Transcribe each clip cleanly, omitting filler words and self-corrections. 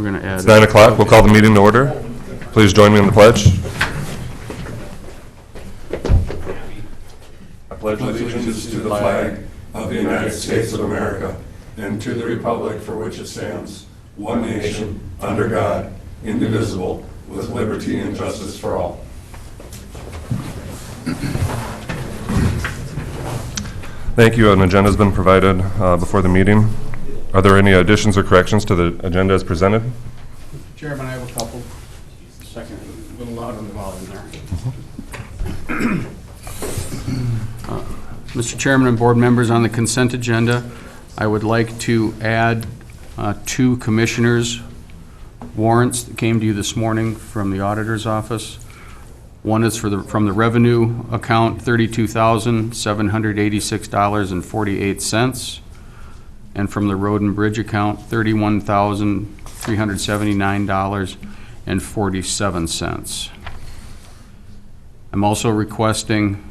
We're going to add. It's 9 o'clock. We'll call the meeting to order. Please join me in the pledge. I pledge allegiance to the flag of the United States of America and to the republic for which it stands, one nation, under God, indivisible, with liberty and justice for all. Thank you. An agenda has been provided before the meeting. Are there any additions or corrections to the agenda as presented? Chairman, I have a couple. Second, a little louder on the volume there. Mr. Chairman and board members, on the consent agenda, I would like to add 2 commissioners' warrants that came to you this morning from the auditor's office. One is from the revenue account, $32,786.48, and from the road and bridge account, $31,379.47. I'm also requesting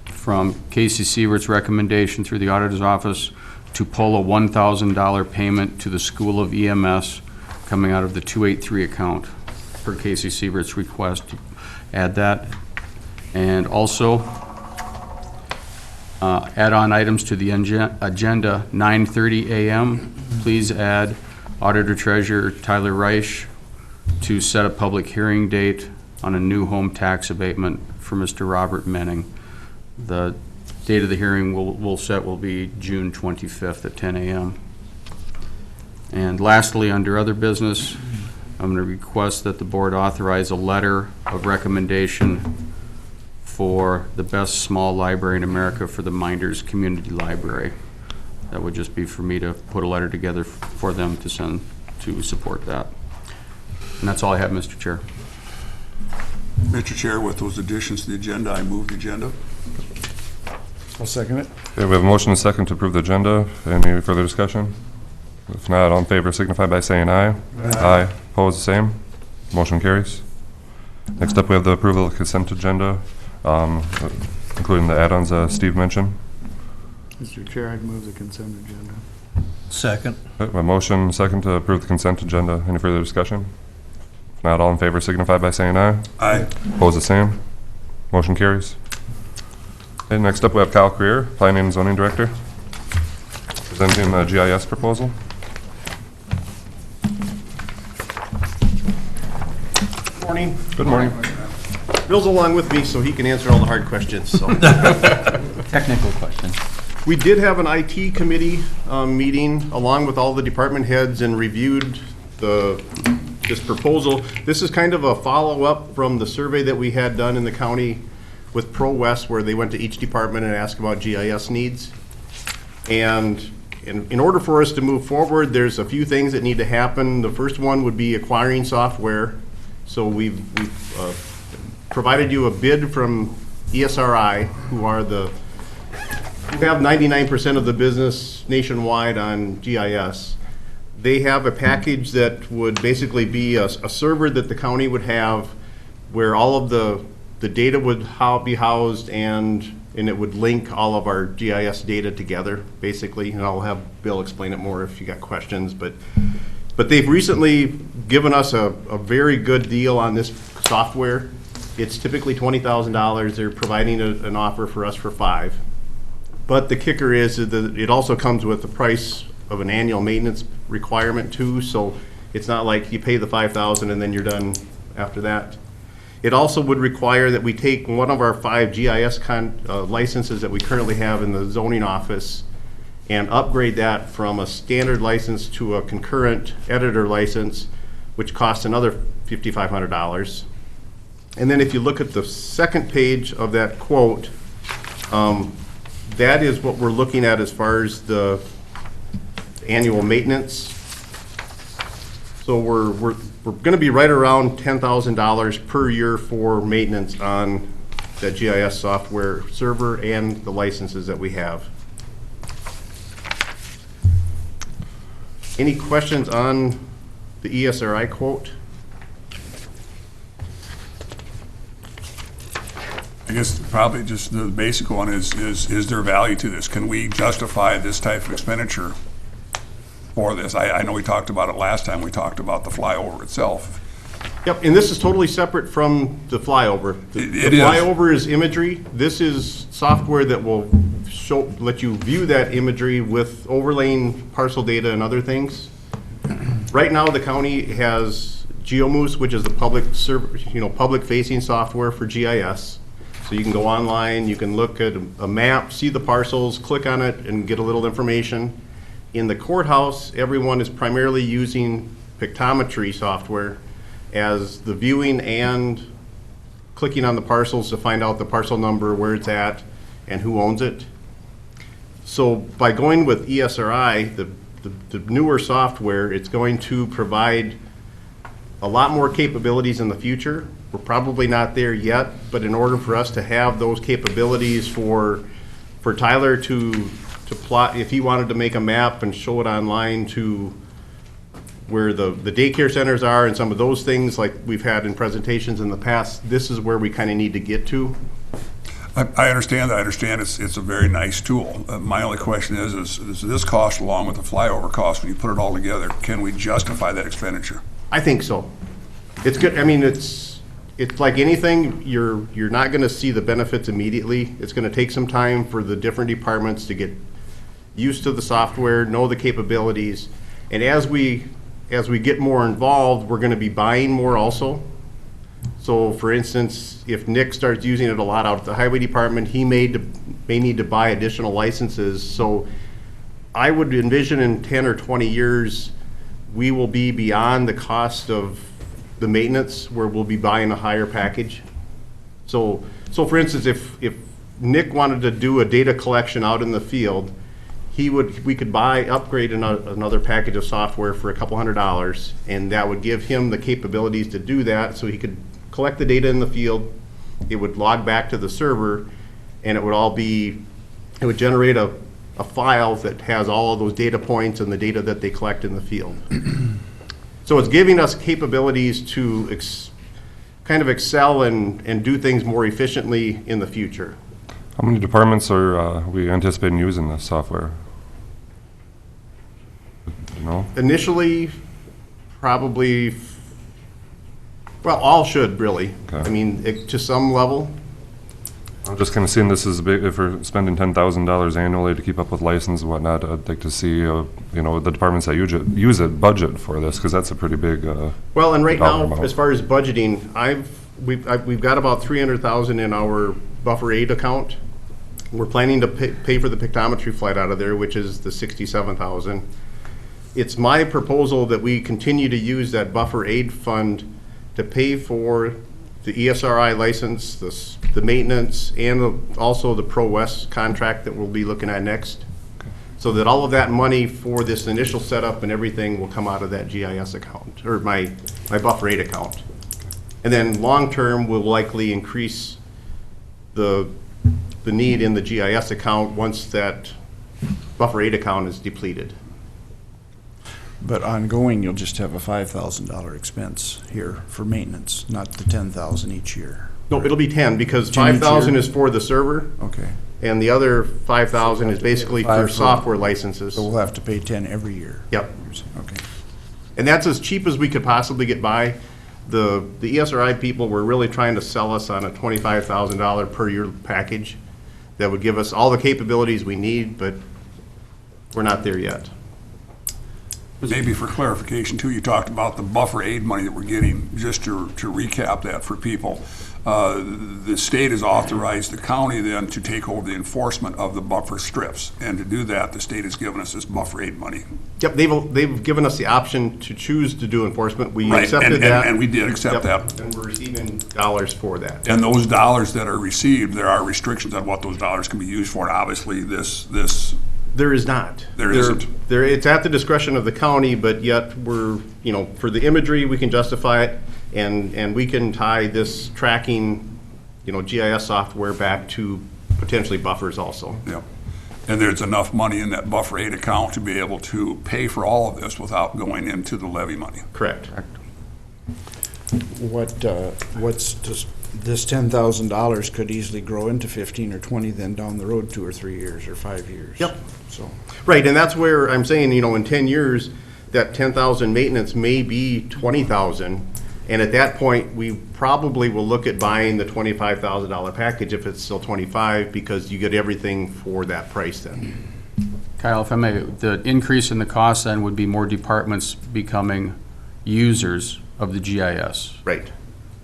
from Casey Sievert's recommendation through the auditor's office to pull a $1,000 payment to the School of EMS coming out of the 283 account per Casey Sievert's request. Add that. And also add-on items to the agenda, 9:30 a.m. Please add Auditor Treasurer Tyler Reich to set a public hearing date on a new home tax abatement for Mr. Robert Menning. The date of the hearing will be June 25th at 10 a.m. And lastly, under other business, I'm going to request that the board authorize a letter of recommendation for the best small library in America for the Minders Community Library. That would just be for me to put a letter together for them to send to support that. And that's all I have, Mr. Chair. Mr. Chair, with those additions to the agenda, I move the agenda. I'll second it. Okay, we have a motion and a second to approve the agenda. Any further discussion? If not, all in favor signify by saying aye. Aye. Opposed, the same. Motion carries. Next up, we have the approval of the consent agenda, including the add-ons Steve mentioned. Mr. Chair, I'd move the consent agenda. Second. Okay, a motion and a second to approve the consent agenda. Any further discussion? If not, all in favor signify by saying aye. Aye. Opposed, the same. Motion carries. Okay, next up, we have Kyle Creer, Planning and Zoning Director, presenting the GIS proposal. Morning. Good morning. Bill's along with me, so he can answer all the hard questions. So. Technical question. We did have an IT committee meeting along with all the department heads and reviewed this proposal. This is kind of a follow-up from the survey that we had done in the county with Pro West, where they went to each department and asked about GIS needs. And in order for us to move forward, there's a few things that need to happen. The first one would be acquiring software. So we've provided you a bid from ESRI, who have 99% of the business nationwide on GIS. They have a package that would basically be a server that the county would have, where all of the data would be housed, and it would link all of our GIS data together, basically. And I'll have Bill explain it more if you got questions. But they've recently given us a very good deal on this software. It's typically $20,000. They're providing an offer for us for $5,000. But the kicker is that it also comes with the price of an annual maintenance requirement too. So it's not like you pay the $5,000 and then you're done after that. It also would require that we take one of our 5 GIS licenses that we currently have in the zoning office and upgrade that from a standard license to a concurrent editor license, which costs another $5,500. And then if you look at the second page of that quote, that is what we're looking at as far as the annual maintenance. So we're going to be right around $10,000 per year for maintenance on that GIS software server and the licenses that we have. Any questions on the ESRI quote? I guess probably just the basic one is there value to this? Can we justify this type of expenditure? for this. I know we talked about it last time, we talked about the flyover itself. Yep, and this is totally separate from the flyover. It The is. flyover is imagery. This is software that will let you view that imagery with overlaying parcel data and other things. Right now, the county has GeoMoose, which is the public-facing software for GIS. So you can go online, you can look at a map, see the parcels, click on it, and get a little information. In the courthouse, everyone is primarily using pictometry software as the viewing and clicking on the parcels to find out the parcel number, where it's at, and who owns it. So by going with ESRI, the newer software, it's going to provide a lot more capabilities in the future. We're probably not there yet, but in order for us to have those capabilities for Tyler to plot, if he wanted to make a map and show it online to where the daycare centers are and some of those things like we've had in presentations in the past, this is where we kind of need to get to. I understand that. I understand it's a very nice tool. My only question is this cost along with the flyover cost, when you put it all together, can we justify that expenditure? I think so. It's good. I mean, it's like anything, you're not going to see the benefits immediately. It's going to take some time for the different departments to get used to the software, know the capabilities, and as we get more involved, we're going to be buying more also. So for instance, if Nick starts using it a lot out at the highway department, he may need to buy additional licenses. So I would envision in 10 or 20 years, we will be beyond the cost of the maintenance, where we'll be buying a higher package. So for instance, if Nick wanted to do a data collection out in the field, we could upgrade another package of software for $200, and that would give him the capabilities to do that, so he could collect the data in the field. It would log back to the server, and it would generate a file that has all of those data points and the data that they collect in the field. So it's giving us capabilities to kind of excel and do things more efficiently in the future. How many departments are we anticipating using this software? Do you know? Initially, probably, well, all should really. Okay. I mean, to some level. I'm just kind of seeing this as a big, if we're spending $10,000 annually to keep up with license and whatnot, I'd like to see, the departments that use it budget for this, because that's a pretty big, Well, and right dollar now, amount. as far as budgeting, we've got about $300,000 in our buffer aid account. We're planning to pay for the pictometry flight out of there, which is the $67,000. It's my proposal that we continue to use that buffer aid fund to pay for the ESRI license, the maintenance, and also the Pro West contract that we'll be looking at next. So that all of that money for this initial setup and everything will come out of that GIS account, or my buffer aid account. And then long-term, we'll likely increase the need in the GIS account once that buffer aid account is depleted. But ongoing, you'll just have a $5,000 expense here for maintenance, not the $10,000 each year. No, it'll be 10, because 10 each 5,000 year? is for the server, Okay, and the other 5,000 is basically for 5 for- software licenses. so we'll have to pay 10 every year. Yep. Okay. And that's as cheap as we could possibly get by. The ESRI people were really trying to sell us on a $25,000 per year package that would give us all the capabilities we need, but we're not there yet. Maybe for clarification too, you talked about the buffer aid money that we're getting. Just to recap that for people, the state has authorized the county then to take over the enforcement of the buffer strips. And to do that, the state has given us this buffer aid money. Yep, they've given us the option to choose to do enforcement. We Right, accepted and- that. and we did accept Yep, that. and we're receiving dollars for that. And those dollars that are received, there are restrictions on what those dollars can be used for. And obviously, this There is not. There isn't. It's at the discretion of the county, but yet we're, for the imagery, we can justify it, and we can tie this tracking, GIS software back to potentially buffers also. yeah. And there's enough money in that buffer aid account to be able to pay for all of this without going into the levy money. Correct. What's to this $10,000 could easily grow into 15 or 20 then down the road, 2 or 3 years or 5 years. Yep. So, Right, and that's where I'm saying, in 10 years, that 10,000 maintenance may be 20,000. And at that point, we probably will look at buying the $25,000 package if it's still 25, because you get everything for that price then. Kyle, if I may, the increase in the cost then would be more departments becoming users of the GIS. Right.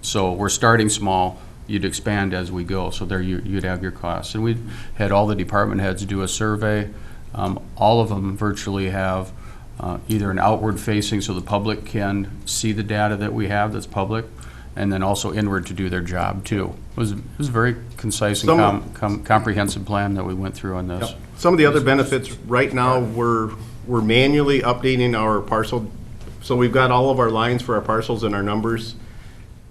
So we're starting small, you'd expand as we go, so there you'd have your costs. And we had all the department heads do a survey. All of them virtually have either an outward facing so the public can see the data that we have that's public, and then also inward to do their job too. It was a very concise and comprehensive plan that we went through on this. Yep. Some of the other benefits, right now, we're manually updating our parcel. So we've got all of our lines for our parcels and our numbers.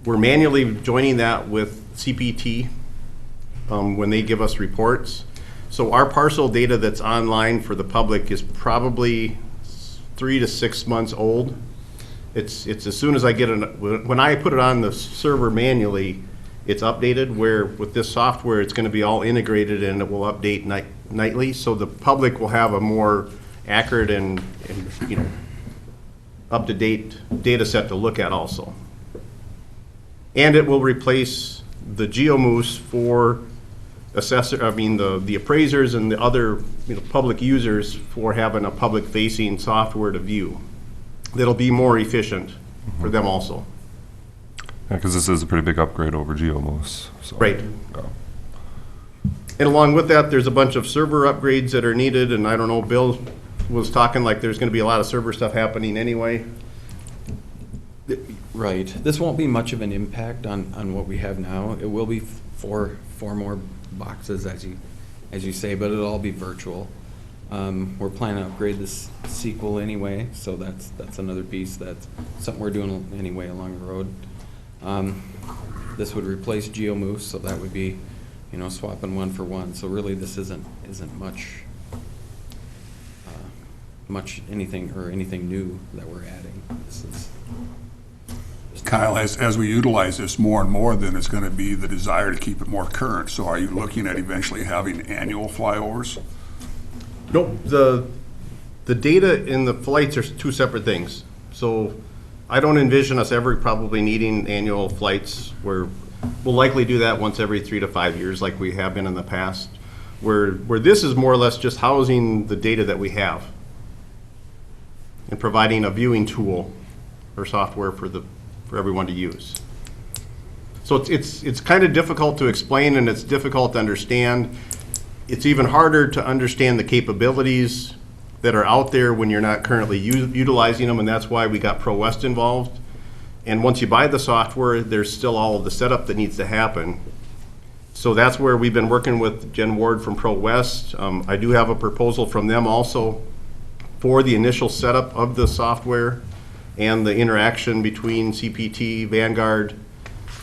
We're manually joining that with CPT when they give us reports. So our parcel data that's online for the public is probably 3 to 6 months old. It's as soon as I get when I put it on the server manually, it's updated, where with this software, it's going to be all integrated and it will update nightly. So the public will have a more accurate and up-to-date data set to look at also. And it will replace the GeoMoose for the appraisers and the other public users for having a public-facing software to view. That'll be more efficient for them also. Yeah, because this is a pretty big upgrade over GeoMoose. So. Right. Yeah. And along with that, there's a bunch of server upgrades that are needed, and I don't know, Bill was talking like there's gonna be a lot of server stuff happening anyway. Right. This won't be much of an impact on what we have now. It will be four more boxes, as you say, but it'll all be virtual. We're planning to upgrade this sequel anyway, so that's another piece. That's something we're doing anyway along the road. This would replace GeoMoose, so that would be, swapping one for one. So really, this isn't much anything new that we're adding. This is Kyle, as we utilize this more and more, then it's going to be the desire to keep it more current. So are you looking at eventually having annual flyovers? Nope, the data in the flights are two separate things. So I don't envision us ever probably needing annual flights, where we'll likely do that once every 3 to 5 years like we have been in the past, where this is more or less just housing the data that we have and providing a viewing tool or software for everyone to use. So it's kind of difficult to explain, and it's difficult to understand. It's even harder to understand the capabilities that are out there when you're not currently utilizing them, and that's why we got ProWest involved. And once you buy the software, there's still all of the setup that needs to happen. So that's where we've been working with Jen Ward from ProWest. I do have a proposal from them also for the initial setup of the software and the interaction between CPT, Vanguard,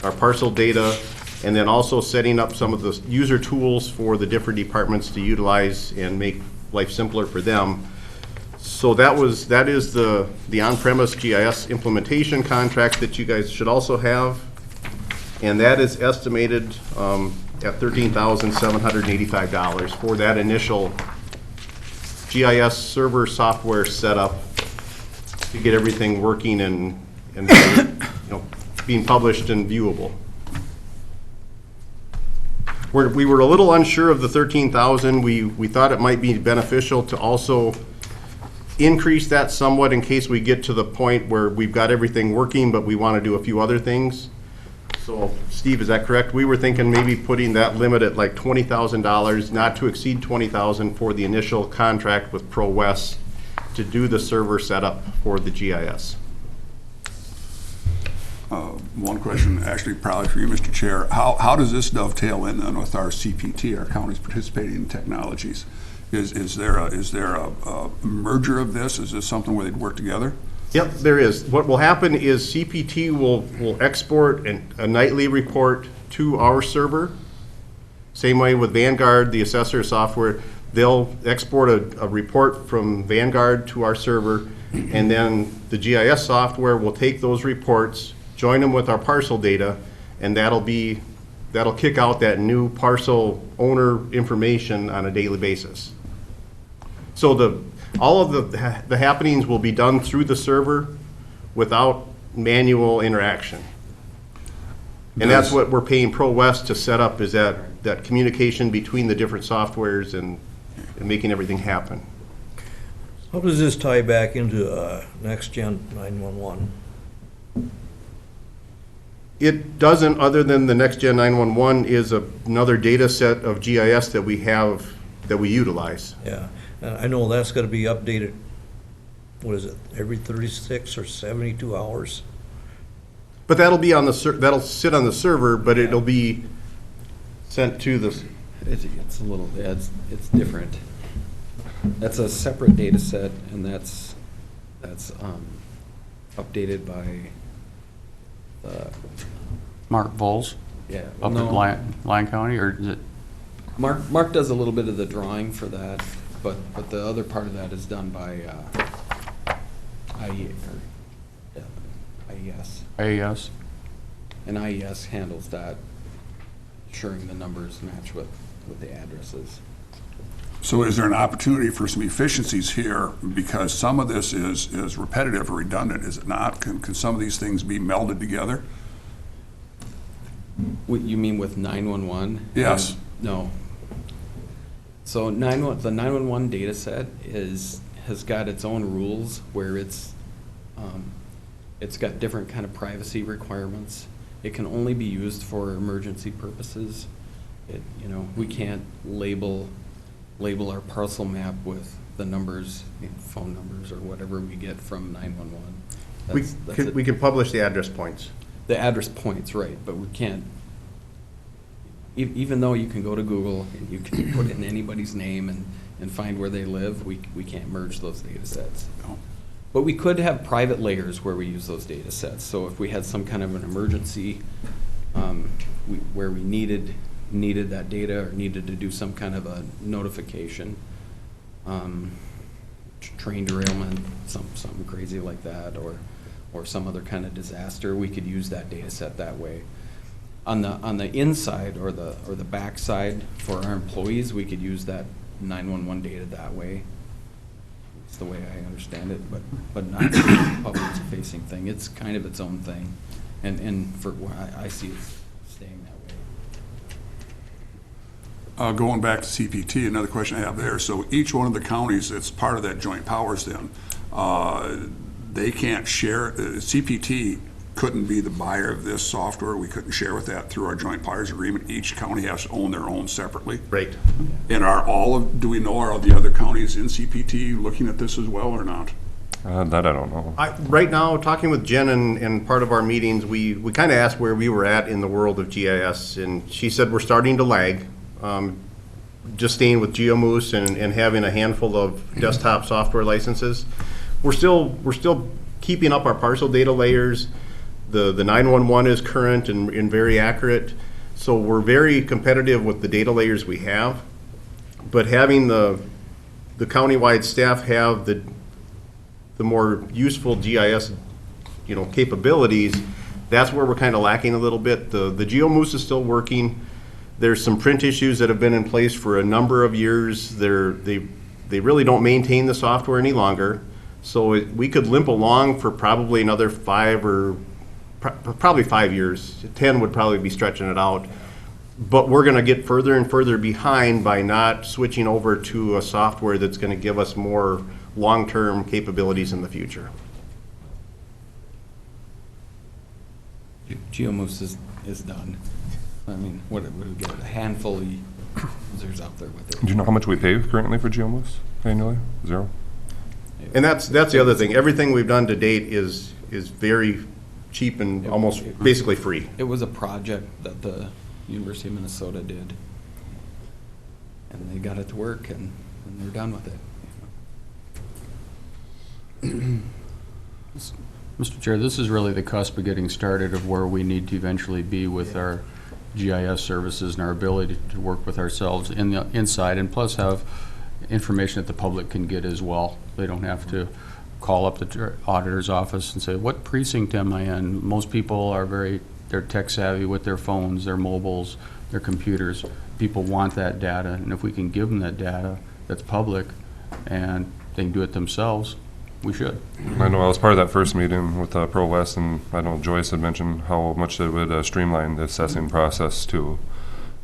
our parcel data, and then also setting up some of the user tools for the different departments to utilize and make life simpler for them. So that is the on-premise GIS implementation contract that you guys should also have, and that is estimated at $13,785 for that initial GIS server software setup to get everything working and being published and viewable. We were a little unsure of the 13,000. We thought it might be beneficial to also increase that somewhat in case we get to the point where we've got everything working, but we want to do a few other things. So, Steve, is that correct? We were thinking maybe putting that limit at like $20,000, not to exceed $20,000 for the initial contract with ProWest to do the server setup for the GIS. One question, actually, probably for you, Mr. Chair. How does this dovetail in then with our CPT, our counties participating in technologies? Is there a merger of this? Is this something where they'd work together? Yep, there is. What will happen is CPT will export a nightly report to our server. Same way with Vanguard, the assessor software. They'll export a report from Vanguard to our server, and then the GIS software will take those reports, join them with our parcel data, and that'll kick out that new parcel owner information on a daily basis. So all of the happenings will be done through the server without manual interaction. And that's what we're paying Pro West to set up, is that communication between the different softwares and making everything happen. How does this tie back into Next Gen 911? It doesn't, other than the Next Gen 911 is another data set of GIS that we have, that we utilize. Yeah, and I know that's gotta be updated, what is it, every 36 or 72 hours? But that'll be on that'll sit on the server, but it'll be sent to the, It's a little, yeah, it's different. That's a separate data set, and that's updated by, Mark Vols, yeah. up no, in Lyon County, or is it? Mark does a little bit of the drawing for that, but the other part of that is done by IES. AES? And IES handles that, ensuring the numbers match with the addresses. So is there an opportunity for some efficiencies here? Because some of this is repetitive or redundant, is it not? Can some of these things be melded together? What you mean with 911? Yes. No. So the 911 data set has got its own rules where it's got different kind of privacy requirements. It can only be used for emergency purposes. We can't label our parcel map with the numbers, phone numbers, or whatever we get from 911. we can publish the address points. The address points, right, but we can't, even though you can go to Google and you can put in anybody's name and find where they live, we can't merge those data sets. No. But we could have private layers where we use those data sets. So if we had some kind of an emergency where we needed that data or needed to do some kind of a notification, train derailment, something crazy like that, or some other kind of disaster, we could use that data set that way. On the inside or the back side for our employees, we could use that 911 data that way. It's the way I understand it, but not a public-facing thing. It's kind of its own thing, and for what I see it staying that way. Going back to CPT, another question I have there. So each one of the counties that's part of that joint powers then, they can't share, CPT couldn't be the buyer of this software. We couldn't share with that through our joint powers agreement. Each county has to own their own separately. Right. And do we know, are the other counties in CPT looking at this as well or not? That I don't know. Right now, talking with Jen and part of our meetings, we kind of asked where we were at in the world of GIS, and she said we're starting to lag. Just staying with GeoMoose and having a handful of desktop software licenses. We're still keeping up our parcel data layers. The 911 is current and very accurate. So we're very competitive with the data layers we have. But having the countywide staff have the more useful GIS, capabilities, that's where we're kind of lacking a little bit. The GeoMoose is still working. There's some print issues that have been in place for a number of years. They really don't maintain the software any longer. So we could limp along for probably another 5 years. 10 would probably be stretching it out. But we're going to get further and further behind by not switching over to a software that's going to give us more long-term capabilities in the future. GeoMoose is done. I mean, what would we get? A handful of users out there with it. Do you know how much we pay currently for GeoMoose annually? Zero? And that's the other thing. Everything we've done to date is very cheap and almost basically free. It was a project that the University of Minnesota did, and they got it to work, and they're done with it. Mr. Chair, this is really the cusp of getting started of where we need to eventually be with our GIS services and our ability to work with ourselves in the inside, and plus have information that the public can get as well. They don't have to call up the auditor's office and say, what precinct am I in? Most people are very they're tech savvy with their phones, their mobiles, their computers. People want that data, and if we can give them that data that's public and they can do it themselves, we should. I know I was part of that first meeting with Pro West, and I know Joyce had mentioned how much it would streamline the assessing process too,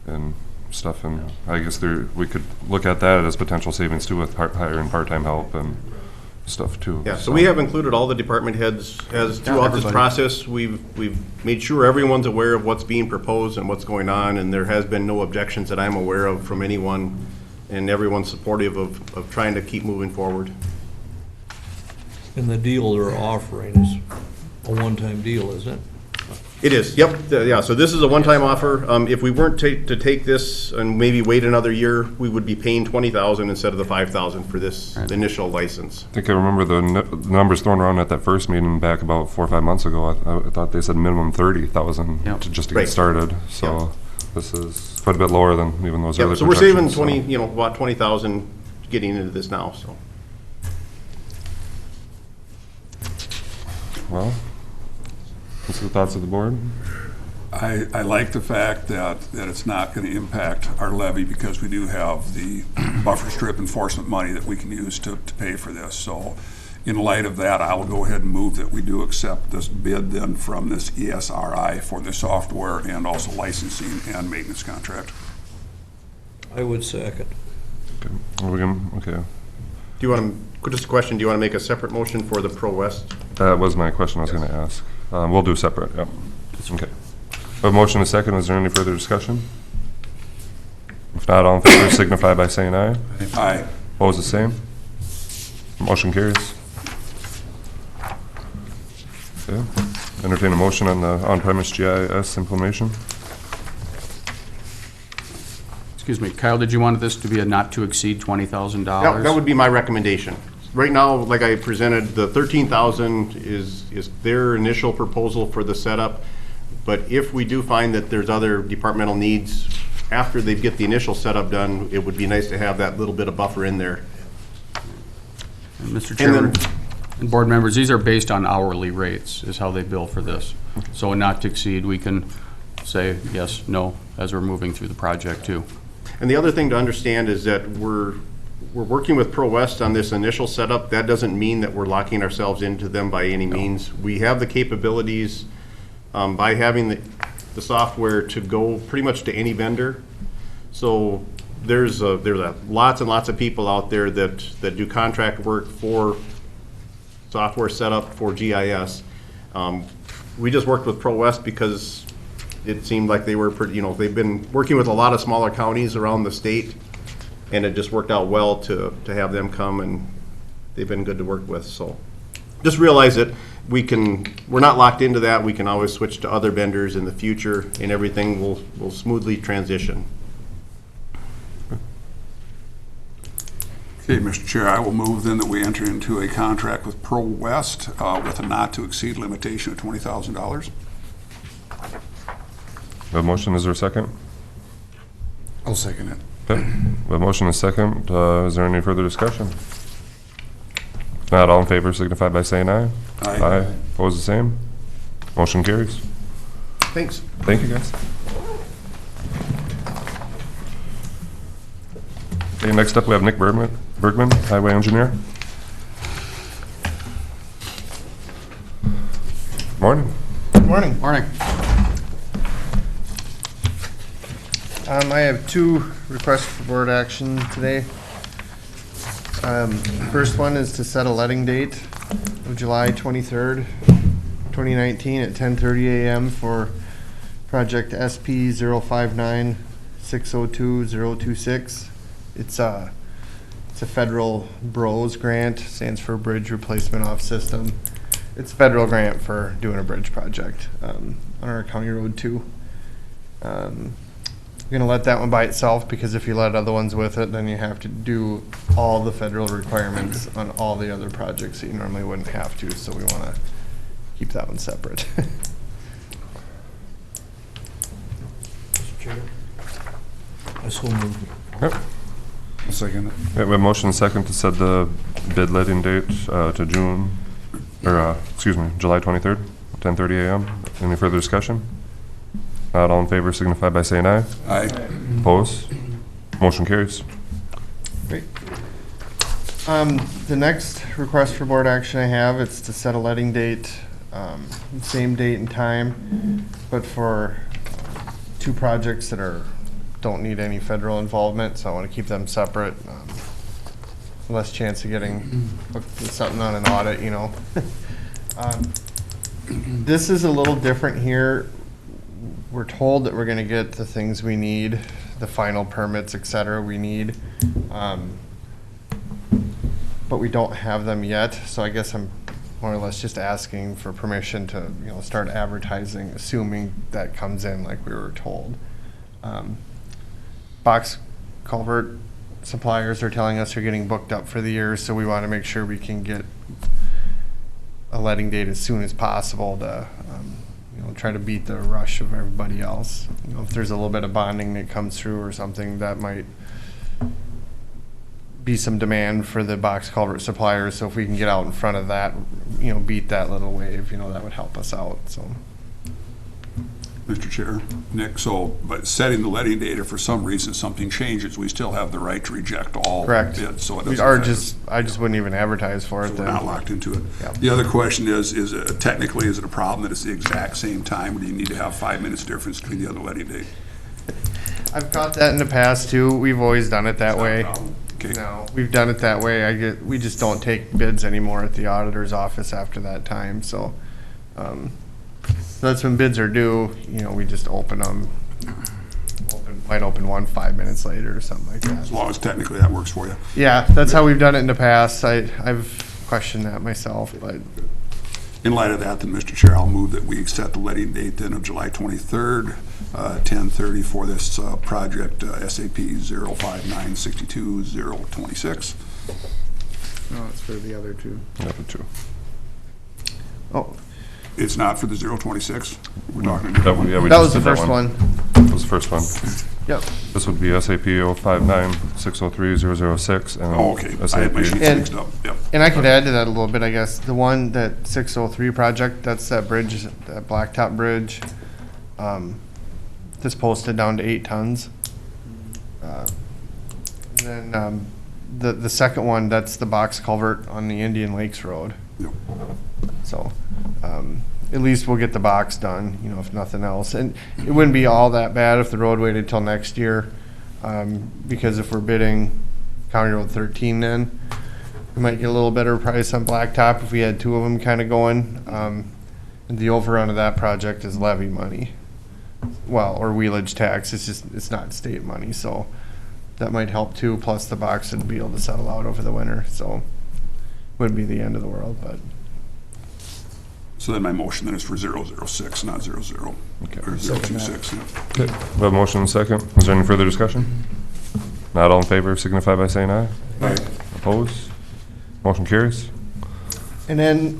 and stuff. And I guess we could look at that as potential savings too with hiring part-time help and stuff too. Yeah, so we have included all the department heads as throughout this everybody. process. We've made sure everyone's aware of what's being proposed and what's going on, and there has been no objections that I'm aware of from anyone, and everyone's supportive of trying to keep moving forward. And the deal they're offering is a one-time deal, isn't it? It is, yep, yeah, so this is a one-time offer. If we weren't to take this and maybe wait another year, we would be paying $20,000 instead of the $5,000 for this initial license. I think I remember the numbers thrown around at that first meeting back about 4 or 5 months ago. I thought they said minimum 30,000 Yep. just to Right. get started. So this is quite a bit lower than even those Yep, other so we're saving projections, so. about 20,000 getting into this now, so. Well, what's the thoughts of the board? I like the fact that it's not going to impact our levy because we do have the buffer strip enforcement money that we can use to pay for this. So in light of that, I'll go ahead and move that we do accept this bid then from this ESRI for the software and also licensing and maintenance contract. I would second. Okay. Okay. Do you want to, just a question, do you want to make a separate motion for the Pro West? That was my question I was going to ask. We'll do separate, yep. Okay. A motion and a second. Is there any further discussion? If not, all in favor signify by saying aye. Aye. Opposed, the same. Motion carries. Okay. Entertain a motion on the on-premise GIS implementation. Excuse me, Kyle, did you want this to be a not to exceed $20,000? That would be my recommendation. Right now, like I presented, the 13,000 is their initial proposal for the setup. But if we do find that there's other departmental needs after they get the initial setup done, it would be nice to have that little bit of buffer in there. And Mr. And Chairman then- and board members, these are based on hourly rates, is how they bill for this. So not to exceed, we can say yes, no, as we're moving through the project too. And the other thing to understand is that we're working with Pro West on this initial setup. That doesn't mean that we're locking ourselves into them by any means. We have the capabilities by having the software to go pretty much to any vendor. So there's lots and lots of people out there that do contract work for software setup for GIS. We just worked with Pro West because it seemed like they were pretty, they've been working with a lot of smaller counties around the state, and it just worked out well to have them come, and they've been good to work with. So just realize that we're not locked into that. We can always switch to other vendors in the future, and everything will smoothly transition. Okay, Mr. Chair, I will move then that we enter into a contract with Pro West with a not to exceed limitation of $20,000. A motion, is there a second? I'll second it. Okay. A motion and a second. Is there any further discussion? If not, all in favor signify by saying aye. Aye. Opposed, the same. Motion carries. Thanks. Thank you, guys. Okay, next up we have Nick Bergman, Highway Engineer. Morning. Morning. Morning. I have two requests for board action today. First one is to set a letting date of July 23rd, 2019 at 10:30 a.m. for project SP 059602026. It's a federal BROS grant, stands for Bridge Replacement Off System. It's a federal grant for doing a bridge project on our county road 2. I'm gonna let that one by itself because if you let other ones with it, then you have to do all the federal requirements on all the other projects that you normally wouldn't have to, so we wanna keep that one separate. Mr. Chair, I so move. Yep. I'll second it. We have a motion and second to set the bid letting date to July 23rd, 10:30 a.m. Any further discussion? Not all in favor signify by saying aye. Aye. Opposed? Motion carries. Great. The next request for board action I have, it's to set a letting date, same date and time, but for two projects that don't need any federal involvement, so I want to keep them separate. Less chance of getting hooked with something on an audit, you know. This is a little different here. We're told that we're gonna get the things we need, the final permits, et cetera, we need. But we don't have them yet, so I guess I'm more or less just asking for permission to, start advertising, assuming that comes in like we were told. Box culvert suppliers are telling us they're getting booked up for the year, so we want to make sure we can get a letting date as soon as possible to, try to beat the rush of everybody else. If there's a little bit of bonding that comes through or something, that might be some demand for the box culvert suppliers. So if we can get out in front of that, beat that little wave, that would help us out, so. Mr. Chair, Nick, but setting the letting date, if for some reason something changes, we still have the right to reject all Correct. bids, so it We doesn't are affect I just wouldn't even advertise for it We're then. not locked into it. Yeah. The other question is technically, is it a problem that it's the exact same time, or do you need to have 5 minutes difference between the other letting date? I've caught that in the past too. We've always done it that Not a way. problem. Okay. No, we've done it that way. We just don't take bids anymore at the auditor's office after that time, so. So that's when bids are due, we just open them. Might open one 5 minutes later or something like As that. long as technically that works for you. Yeah, that's how we've done it in the past. I've questioned that myself, but In light of that, then, Mr. Chair, I'll move that we set the letting date then of July 23rd, 10:30 for this project, SAP 05962-026. No, it's for the other two. Number two. oh, It's not for the 026? We're talking a That different was- yeah, one. we that just was the did that first one. That was the first one. Yep. This would be SAP 059-603-006 and Oh, okay. I had my SAP. sheets mixed up. Yep. And I could add to that a little bit, I guess. The one, that 603 project, that's that bridge, that blacktop bridge, that's posted down to 8 tons. And then, the second one, that's the box culvert on the Indian Lakes Road. Yep. So, at least we'll get the box done, if nothing else. And it wouldn't be all that bad if the road waited till next year, because if we're bidding County Road 13 then, we might get a little better price on blacktop if we had 2 of them kind of going. And the overrun of that project is levy money. Well, or wheelage tax, it's not state money, so that might help too, plus the box would be able to settle out over the winter, so wouldn't be the end of the world, but. So then my motion then is for 006, not 00, Okay. or 026. yeah. Okay, we have a motion and a second. Is there any further discussion? Not all in favor signify by saying aye. Aye. Opposed? Motion carries. And then,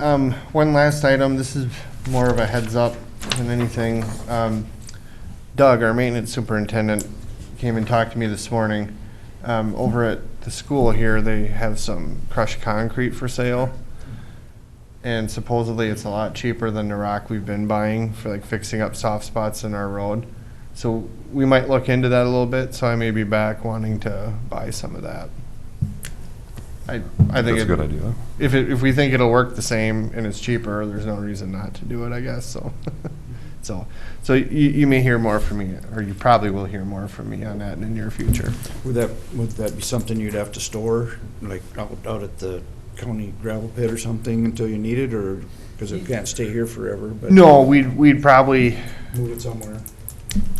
one last item, this is more of a heads up than anything. Doug, our maintenance superintendent, came and talked to me this morning. Over at the school here, they have some crushed concrete for sale. And supposedly it's a lot cheaper than the rock we've been buying for like fixing up soft spots in our road. So we might look into that a little bit, so I may be back wanting to buy some of that. I think That's a good idea. if we think it'll work the same and it's cheaper, there's no reason not to do it, I guess, so. So you may hear more from me, or you probably will hear more from me on that in the near future. Would that be something you'd have to store, like out at the county gravel pit or something until you need it, or, because it can't stay here forever, but. No, we'd probably, Move it somewhere,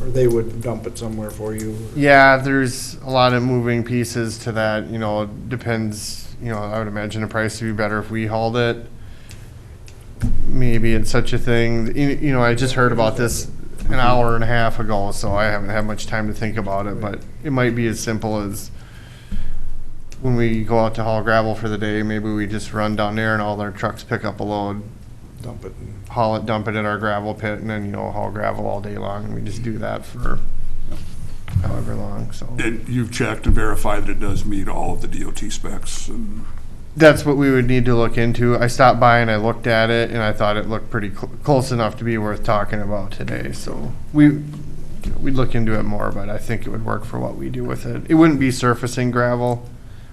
or they would dump it somewhere for you. yeah, there's a lot of moving pieces to that, depends, I would imagine the price would be better if we hauled it. Maybe it's such a thing, I just heard about this an hour and a half ago, so I haven't had much time to think about it, but it might be as simple as when we go out to haul gravel for the day, maybe we just run down there and all our trucks pick up a load, Dump it. haul it, dump it in our gravel pit, and then, haul gravel all day long, and we just do that for however long, so. And you've checked and verified that it does meet all of the DOT specs and That's what we would need to look into. I stopped by and I looked at it, and I thought it looked pretty close enough to be worth talking about today. So we'd look into it more, but I think it would work for what we do with it. It wouldn't be surfacing gravel.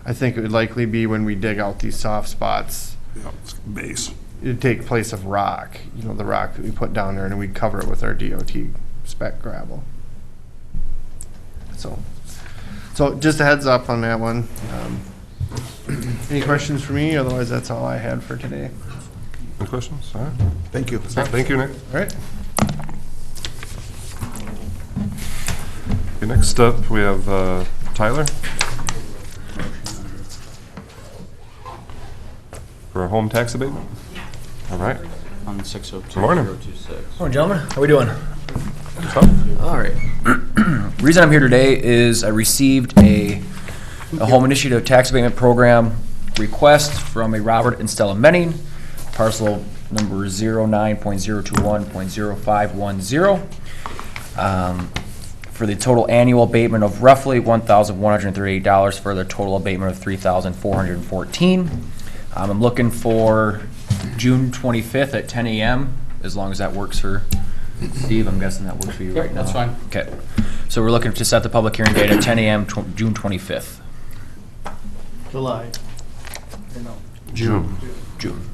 I think it would likely be when we dig out these soft spots. Yeah, it's base. It'd take place of rock, the rock that we put down there, and we'd cover it with our DOT spec gravel. So just a heads up on that one. Any questions for me? Otherwise, that's all I had for today. Any questions? All right. Thank you. Thank you, Nick. All right. Okay, next up, we have Tyler. For a home tax abatement? All right. On 602. Good morning. 026. Morning, gentlemen. How we doing? Tom? All right. Reason I'm here today is I received a home initiative tax abatement program request from a Robert and Stella Menning, parcel number 09.021.0510, for the total annual abatement of roughly $1,138 for the total abatement of $3,414. I'm looking for June 25th at 10 a.m., as long as that works for Steve. I'm guessing that works for you right now. That's fine. Okay. So we're looking to set the public hearing date at 10 a.m., June 25th. July. June. June.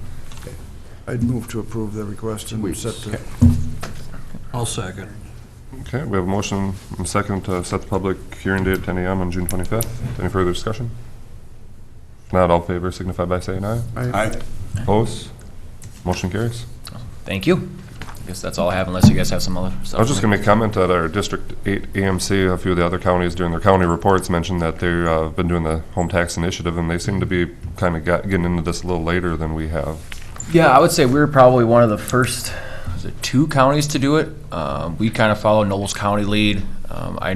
I'd move to approve the request and set the, I'll second. Okay, we have a motion and second to set the public hearing date at 10 a.m. on June 25th. Any further discussion? If not, all in favor signify by saying aye. Aye. Opposed? Motion carries. Thank you. I guess that's all I have, unless you guys have some other stuff. I was just going to make a comment that our District 8 AMC, a few of the other counties during their county reports mentioned that they've been doing the home tax initiative, and they seem to be kind of getting into this a little later than we have. Yeah, I would say we were probably one of the first, was it 2 counties to do it? We kind of follow Knowles County lead. I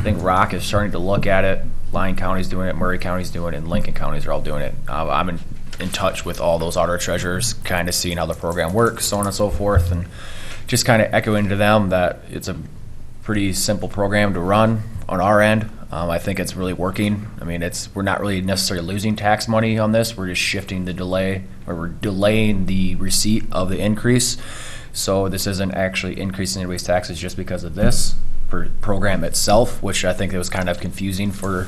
think Rock is starting to look at it. Lyon County's doing it, Murray County's doing it, and Lincoln Counties are all doing it. I'm in touch with all those auditor treasurers, kind of seeing how the program works, so on and so forth, and just kind of echoing to them that it's a pretty simple program to run on our end. I think it's really working. I mean, we're not really necessarily losing tax money on this. We're just shifting the delay, or we're delaying the receipt of the increase. So this isn't actually increasing anybody's taxes just because of this program itself, which I think it was kind of confusing for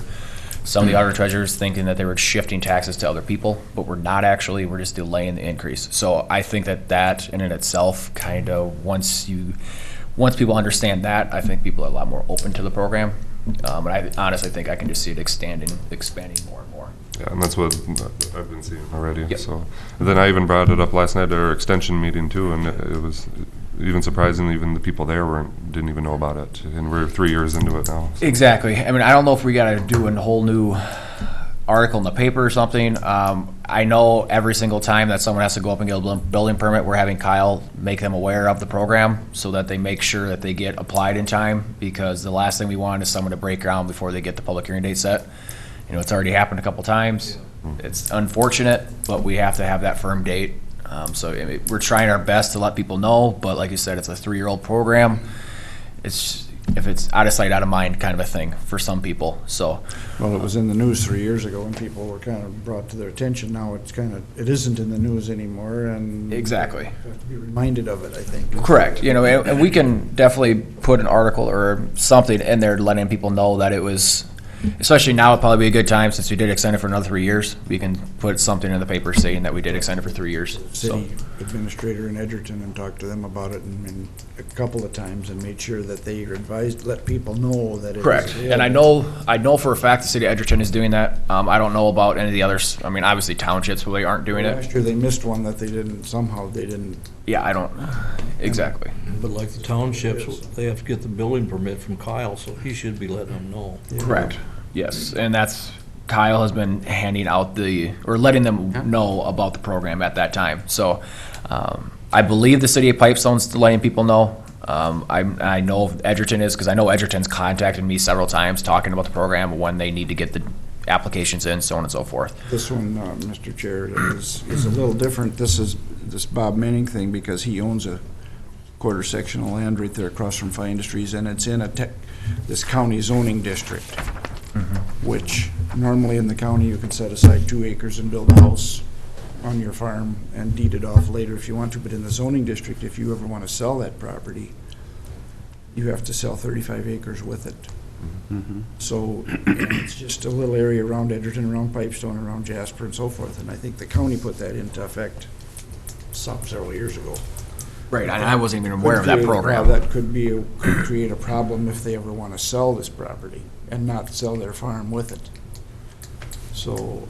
some of the auditor treasurers, thinking that they were shifting taxes to other people, but we're not actually. We're just delaying the increase. So I think that in and itself, kind of once people understand that, I think people are a lot more open to the program. But I honestly think I can just see it expanding more and more. Yeah, and that's what I've been seeing already. Yep. So then I even brought it up last night at our extension meeting too, and it was even surprising. Even the people there didn't even know about it, and we're 3 years into it now. So. Exactly. I mean, I don't know if we got to do a whole new article in the paper or something. I know every single time that someone has to go up and get a building permit, we're having Kyle make them aware of the program so that they make sure that they get applied in time, because the last thing we want is someone to break ground before they get the public hearing date set. It's already happened a couple times. It's unfortunate, but we have to have that firm date. So I mean, we're trying our best to let people know, but like you said, it's a 3-year-old program. If it's out of sight, out of mind kind of a thing for some people. So, well, it was in the news 3 years ago and people were kind of brought to their attention. Now it isn't in the news anymore, and exactly. You have to be reminded of it, I think. Correct. And we can definitely put an article or something in there letting people know that it was, especially now would probably be a good time since we did extend it for another 3 years. We can put something in the paper saying that we did extend it for 3 years. City administrator in Edgerton and talked to them about it and a couple of times and made sure that they are advised, let people know that it is. Correct. And I know for a fact the city of Edgerton is doing that. I don't know about any of the others. I mean, obviously townships probably aren't doing it. Last year they missed one that they didn't. Yeah, I don't, exactly. But like the townships, they have to get the building permit from Kyle, so he should be letting them know. Correct. Yes, and Kyle has been handing out letting them know about the program at that time. So I believe the city of Pipestone's letting people know. I know Edgerton is, because I know Edgerton's contacted me several times talking about the program, when they need to get the applications in, so on and so forth. This one, Mr. Chair, is a little different. This is this Bob Manning thing, because he owns a quarter section of land right there across from Fine Industries, and it's in this county zoning district. which normally in the county, you can set aside 2 acres and build a house on your farm and deed it off later if you want to. But in the zoning district, if you ever want to sell that property, you have to sell 35 acres with it. So, and it's just a little area around Edgerton, around Pipestone, around Jasper and so forth. And I think the county put that into effect several years ago. Right, and I wasn't even aware of that Could create- program. well, that could create a problem if they ever want to sell this property and not sell their farm with it. So,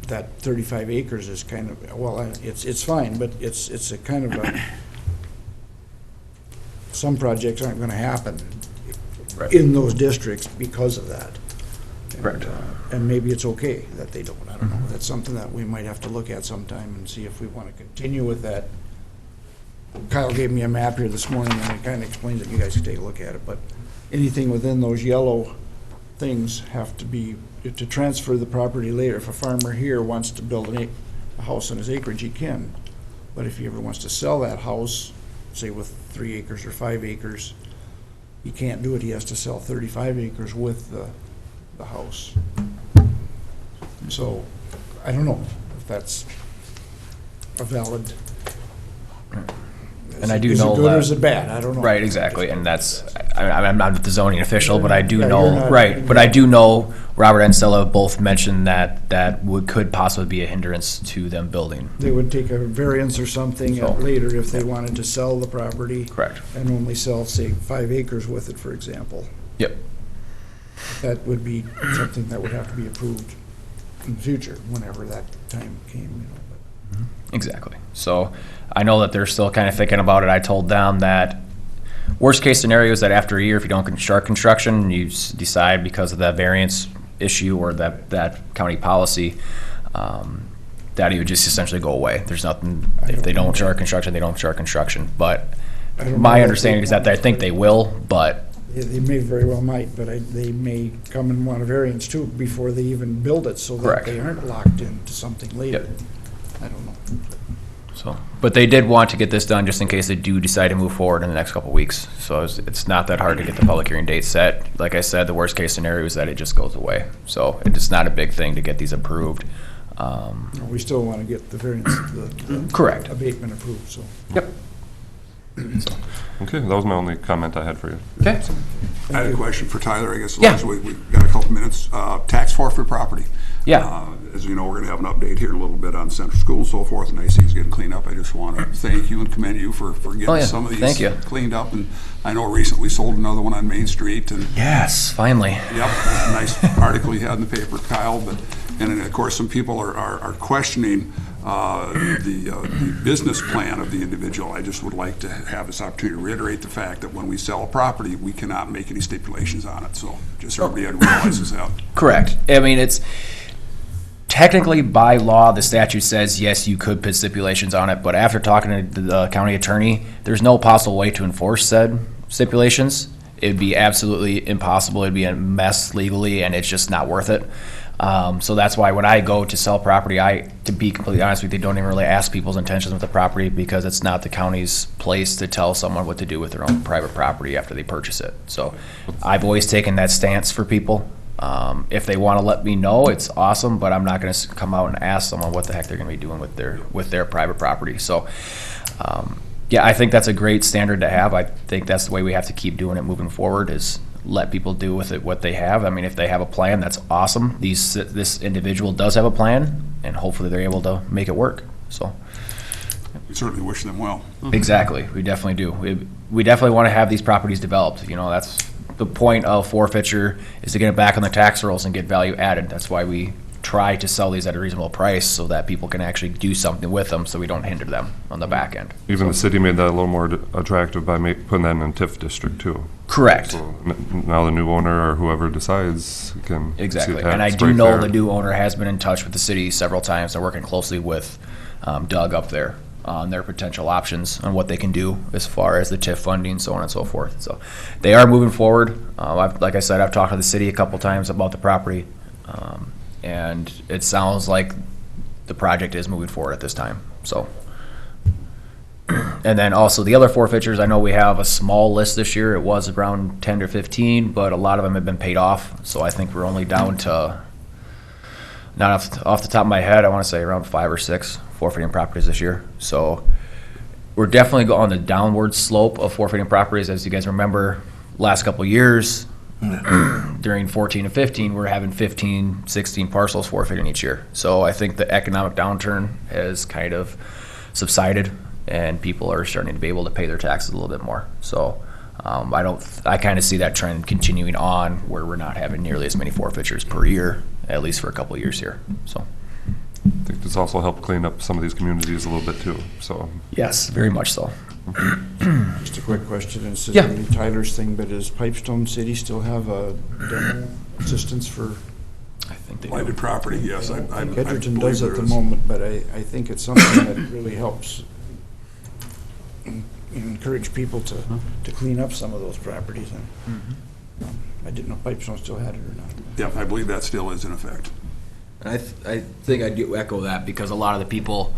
that 35 acres is kind of, well, it's fine, but it's a kind of a, some projects aren't going to happen Right. in those districts because of that. And, Correct. And maybe it's okay that they don't, I don't know. That's something that we might have to look at sometime and see if we want to continue with that. Kyle gave me a map here this morning, and it kind of explains it. You guys can take a look at it, but anything within those yellow things have to be, to transfer the property later. If a farmer here wants to build a house on his acreage, he can. But if he ever wants to sell that house, say with 3 acres or 5 acres, he can't do it. He has to sell 35 acres with the house. So, I don't know if that's a valid. And I do Is it know good or that- is it bad? I don't know. Right, exactly, and that's, I'm not the zoning official, but I do Yeah, know, you're not- right, but I do know Robert and Stella both mentioned that could possibly be a hindrance to them building. They would take a variance or something So- later if they wanted to sell the property. Correct. And only sell, say, 5 acres with it, for example. Yep. That would be something that would have to be approved in the future, whenever that time came, you know. But Exactly. So I know that they're still kind of thinking about it. I told them that worst case scenario is that after a year, if you don't start construction, you decide because of that variance issue or that county policy, that it would just essentially go away. There's nothing, if they don't start construction, they don't start construction. But I don't know my if understanding they is that I think they will, but They may very well might, but they may come and want a variance too before they even build it, so that Correct. they aren't locked into something later. Yep. I don't know. so, but they did want to get this done just in case they do decide to move forward in the next couple of weeks. So it's not that hard to get the public hearing date set. Like I said, the worst case scenario is that it just goes away. So it's not a big thing to get these approved. We still want to get the variance, the Correct. abatement approved, so. Yep. Okay, that was my only comment I had for you. Okay. I had a question for Tyler, I guess, as Yeah. long as we've got a couple minutes. Tax forfeit property. Yeah. As you know, we're going to have an update here in a little bit on Central School and so forth, and I see it's getting cleaned up. I just want to thank you and commend you for Oh, getting yeah. some of these Thank you. cleaned up. And I know recently sold another one on Main Street, and Yes, finally. yep, a nice article you had in the paper, Kyle. And then, of course, some people are questioning the business plan of the individual. I just would like to have this opportunity to reiterate the fact that when we sell a property, we cannot make any stipulations on it. So just so everybody realizes that. Correct. I mean, it's technically by law, the statute says, yes, you could put stipulations on it, but after talking to the county attorney, there's no possible way to enforce said stipulations. It'd be absolutely impossible. It'd be a mess legally, and it's just not worth it. So that's why when I go to sell property, to be completely honest with you, they don't even really ask people's intentions with the property because it's not the county's place to tell someone what to do with their own private property after they purchase it. So I've always taken that stance for people. If they want to let me know, it's awesome, but I'm not going to come out and ask someone what the heck they're going to be doing with their private property. So, yeah, I think that's a great standard to have. I think that's the way we have to keep doing it moving forward is let people do with it what they have. I mean, if they have a plan, that's awesome. This individual does have a plan, and hopefully they're able to make it work. So, We certainly wish them well. exactly, we definitely do. We definitely want to have these properties developed. You know, that's the point of forfeiture is to get it back on the tax rolls and get value added. That's why we try to sell these at a reasonable price so that people can actually do something with them so we don't hinder them on the back end. Even the city made that a little more attractive by putting that in a TIF district too. Correct. So now the new owner or whoever decides can see a Exactly. tax And I do break know there. the new owner has been in touch with the city several times. They're working closely with Doug up there on their potential options on what they can do as far as the TIF funding, so on and so forth. So they are moving forward. Like I said, I've talked to the city a couple times about the property. And it sounds like the project is moving forward at this time. So And then also the other forfeitures, I know we have a small list this year. It was around 10 or 15, but a lot of them have been paid off. So I think we're only down to, not off the top of my head, I want to say around 5 or 6 forfeiting properties this year. So we're definitely on the downward slope of forfeiting properties. As you guys remember, last couple of years, during 14 and 15, we're having 15, 16 parcels forfeiting each year. So I think the economic downturn has kind of subsided, and people are starting to be able to pay their taxes a little bit more. So I kind of see that trend continuing on, where we're not having nearly as many forfeitures per year, at least for a couple of years here. So I think this also helped clean up some of these communities a little bit too, so. yes, very much so. Just a quick question, and this is Yeah. really Tyler's thing, but does Pipestone City still have a demo assistance for? I think they Blighted do. property, yes. I Edgerton believe does there at the is. moment, but I think it's something that really helps encourage people to clean up some of those properties. And I didn't know Pipestone still had it or not. Yeah, I believe that still is in effect. And I think I do echo that, because a lot of the people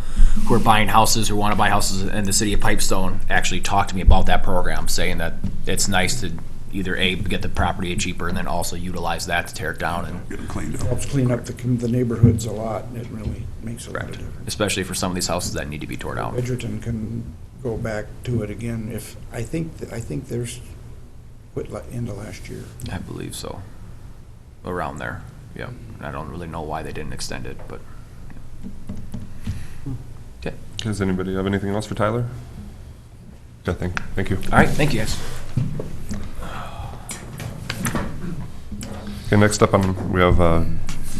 who are buying houses, who want to buy houses in the city of Pipestone, actually talk to me about that program, saying that it's nice to either A, get the property cheaper, and then also utilize that to tear it down, and Get them cleaned up. Helps clean up the neighborhoods a lot, and it really makes a lot of difference. especially for some of these houses that need to be tore down. Edgerton can go back to it again if, I think there's quit end of last year. I believe so. Around there, yeah. I don't really know why they didn't extend it, but. Okay, Does anybody have anything else for Tyler? Okay, thank you. all right, thank you guys. Okay, next up we have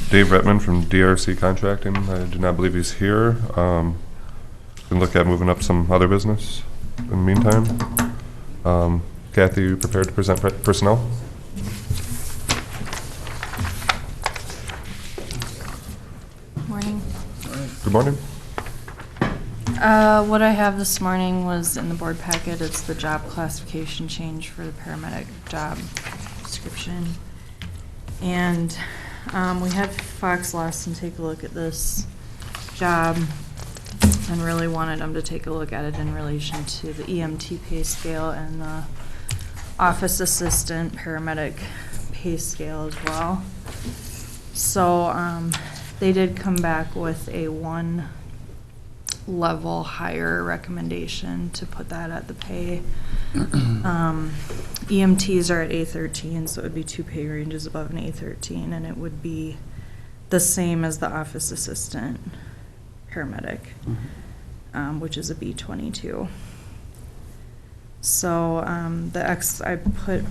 Dave Rettman from DRC Contracting. I do not believe he's here. We can look at moving up some other business in the meantime. Kathy, you prepared to present personnel? Morning. Good morning. What I have this morning was in the board packet. It's the job classification change for the paramedic job description. And we had Fox Lawson take a look at this job and really wanted them to take a look at it in relation to the EMT pay scale and the office assistant paramedic pay scale as well. So they did come back with a 1 level higher recommendation to put that at the pay. EMTs are at A13, so it would be 2 pay ranges above an A13, and it would be the same as the office assistant paramedic, which is a B22. So I put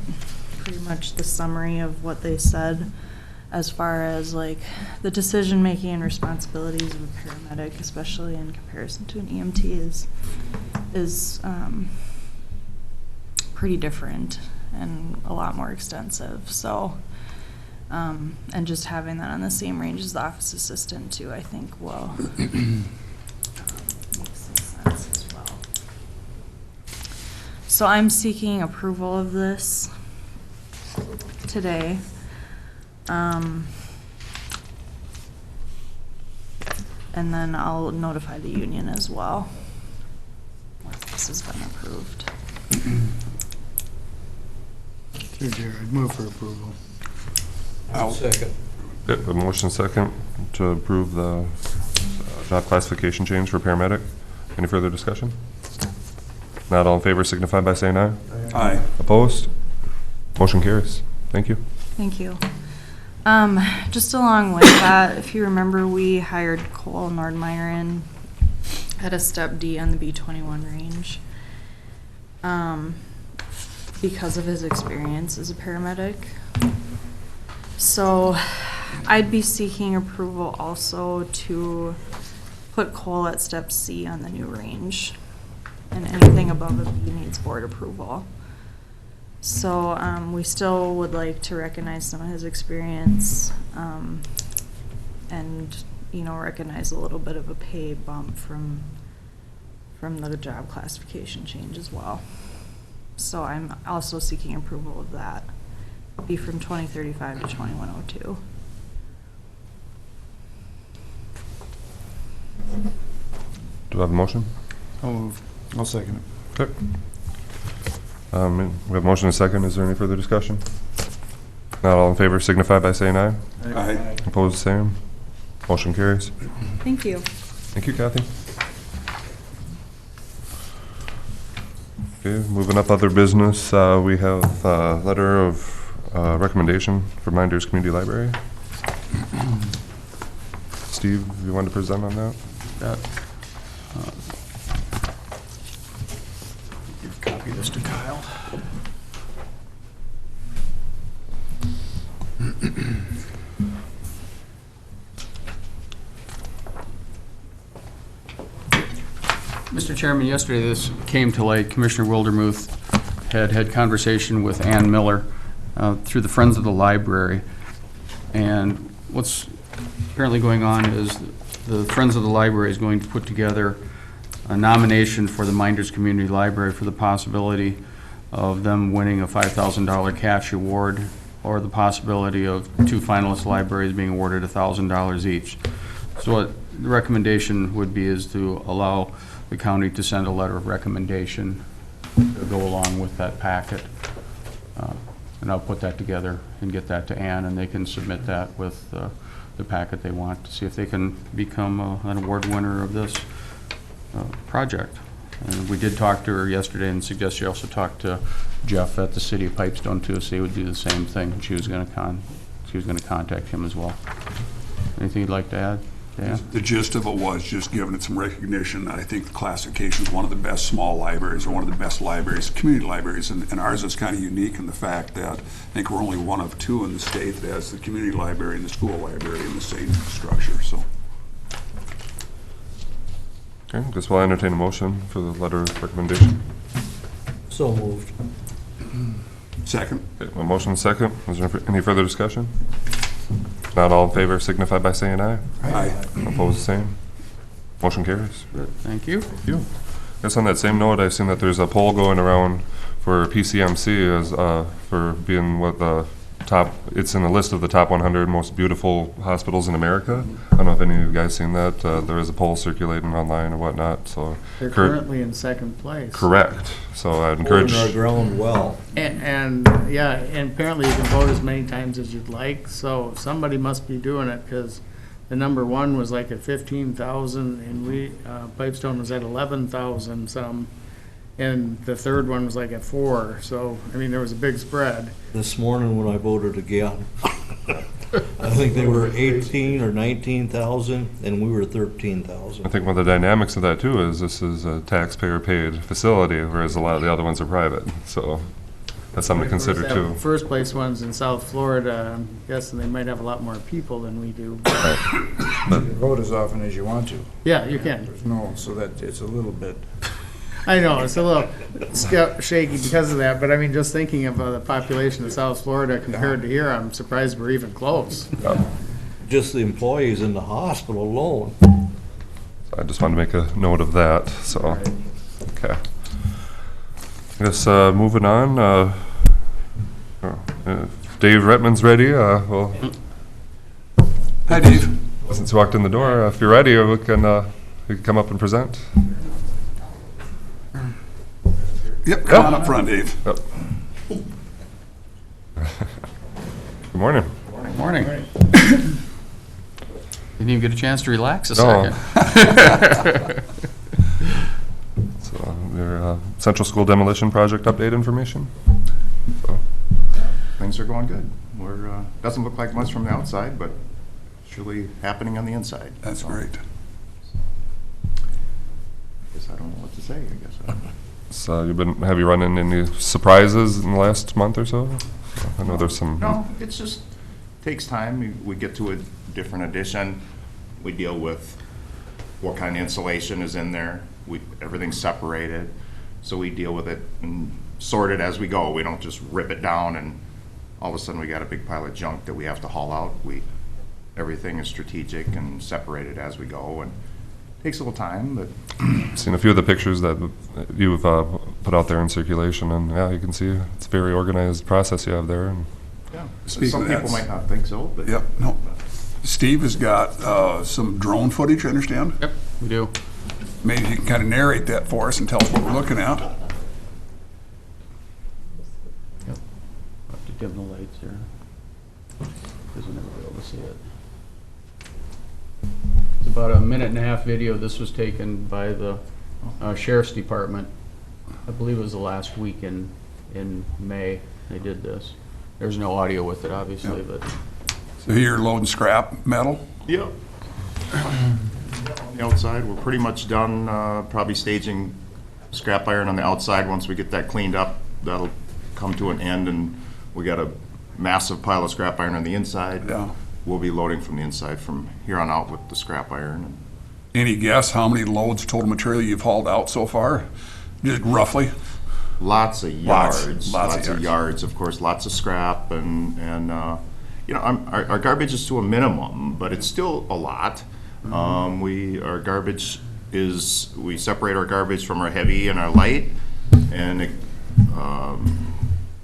pretty much the summary of what they said as far as like the decision-making and responsibilities of a paramedic, especially in comparison to an EMT, is pretty different and a lot more extensive. So, and just having that on the same range as the office assistant too, I think will make some sense as well. So I'm seeking approval of this today. And then I'll notify the union as well once this has been approved. Through Jared, move for approval. Second. Yep, a motion second to approve the job classification change for paramedic. Any further discussion? Not all in favor signify by saying aye. Aye. Opposed? Motion carries. Thank you. Thank you. Just along with that, if you remember, we hired Cole Nordmeyer in at a step D on the B21 range because of his experience as a paramedic. So I'd be seeking approval also to put Cole at step C on the new range, and anything above a B needs board approval. So we still would like to recognize some of his experience and, you know, recognize a little bit of a pay bump from the job classification change as well. So I'm also seeking approval of that. It'll be from 2035 to 2102. Do I have a motion? I'll move. I'll second it. Okay. We have a motion and a second. Is there any further discussion? Not all in favor signify by saying aye. Aye. Opposed, same. Motion carries. Thank you. Thank you, Kathy. Okay, moving up other business, we have a letter of recommendation for Minders Community Library. Steve, you want to present on that? Copy this to Kyle. Mr. Chairman, yesterday this came to light. Commissioner Wildermuth had conversation with Ann Miller through the Friends of the Library. And what's apparently going on is the Friends of the Library is going to put together a nomination for the Minders Community Library for the possibility of them winning a $5,000 cash award, or the possibility of 2 finalist libraries being awarded $1,000 each. So what the recommendation would be is to allow the county to send a letter of recommendation to go along with that packet. And I'll put that together and get that to Ann, and they can submit that with the packet they want to see if they can become an award winner of this project. And we did talk to her yesterday and suggest she also talk to Jeff at the city of Pipestone too, so he would do the same thing. She was going to contact him as well. Anything you'd like to add? Yeah. The gist of it was just giving it some recognition that I think the classification is one of the best small libraries, or one of the best libraries, community libraries, and ours is kind of unique in the fact that I think we're only one of 2 in the state that has the community library and the school library in the same structure. So, Okay, guess we'll entertain a motion for the letter of recommendation. So moved. second. Okay, a motion and a second. Is there any further discussion? Not all in favor signify by saying aye. Aye. Opposed, the same. Motion carries. Thank you. Thank you. I guess on that same note, I've seen that there's a poll going around for PCMC as for being what the top, it's in the list of the top 100 most beautiful hospitals in America. I don't know if any of you guys seen that. There is a poll circulating online or whatnot, so. They're currently in second place. Correct. So I'd encourage. Holding our ground well. And yeah, and apparently you can vote as many times as you'd like, so somebody must be doing it, because the number 1 was like at 15,000, and we, Pipestone was at 11,000 some, and the third one was like at 4, so, I mean, there was a big spread. This morning when I voted again, I think they were 18 or 19,000, and we were 13,000. I think one of the dynamics of that too is this is a taxpayer-paid facility, whereas a lot of the other ones are private. So that's something to consider Of course, too. that First place ones in South Florida, I'm guessing they might have a lot more people than we do. You can vote as often as you want to. Yeah, you can. There's no, so that it's a little bit. I know, it's a little shaky because of that, but I mean, just thinking of the population of South Florida compared to here, I'm surprised we're even close. Just the employees in the hospital alone. I just wanted to make a note of that, so, okay. I guess, moving on, if Dave Retman's ready, well, Hi, Dave. since you walked in the door, if you're ready, we can come up and present. Yep, come on up front, Dave. Yep. Good morning. Morning. Didn't even get a chance to relax a No. second. So, your Central School demolition project update information? So, Things are going good. We're, doesn't look like much from the outside, but it's really happening on the inside. That's So, great. I guess I don't know what to say, I guess. So have you run into any surprises in the last month or so? I know there's some. No, it's just, takes time. We get to a different edition. We deal with what kind of insulation is in there. Everything's separated. So we deal with it and sort it as we go. We don't just rip it down and all of a sudden we got a big pile of junk that we have to haul out. Everything is strategic and separated as we go, and takes a little time, but. Seen a few of the pictures that you've put out there in circulation, and yeah, you can see it's a very organized process you have there. And Yeah. Speaking Some of people that, might not think so, but. Yep, no. Steve has got some drone footage, I understand? Yep, we do. Maybe you can kind of narrate that for us and tell us what we're looking at. Have to dim the lights here. Because we'll never be able to see it. It's about a minute and a half video. This was taken by the Sheriff's Department. I believe it was the last week in May they did this. There's no audio with it, obviously, but So here you're loading scrap metal? Yep. On the outside, we're pretty much done, probably staging scrap iron on the outside. Once we get that cleaned up, that'll come to an end, and we got a massive pile of scrap iron on the inside. Yeah. We'll be loading from the inside from here on out with the scrap iron. Any guess how many loads of total material you've hauled out so far? Just roughly? Lots of yards. Lots of yards, of course, lots of scrap, and you know, our garbage is to a minimum, but it's still a lot. Our garbage is, we separate our garbage from our heavy and our light, and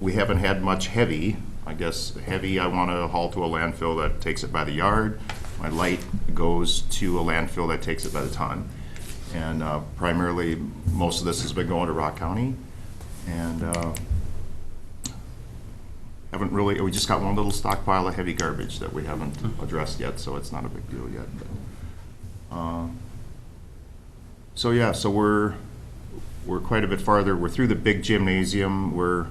we haven't had much heavy. I guess heavy I want to haul to a landfill that takes it by the yard. My light goes to a landfill that takes it by the ton. And primarily, most of this has been going to Rock County. And haven't really, we just got one little stockpile of heavy garbage that we haven't addressed yet, so it's not a big deal yet. But, so yeah, so we're quite a bit farther. We're through the big gymnasium. We're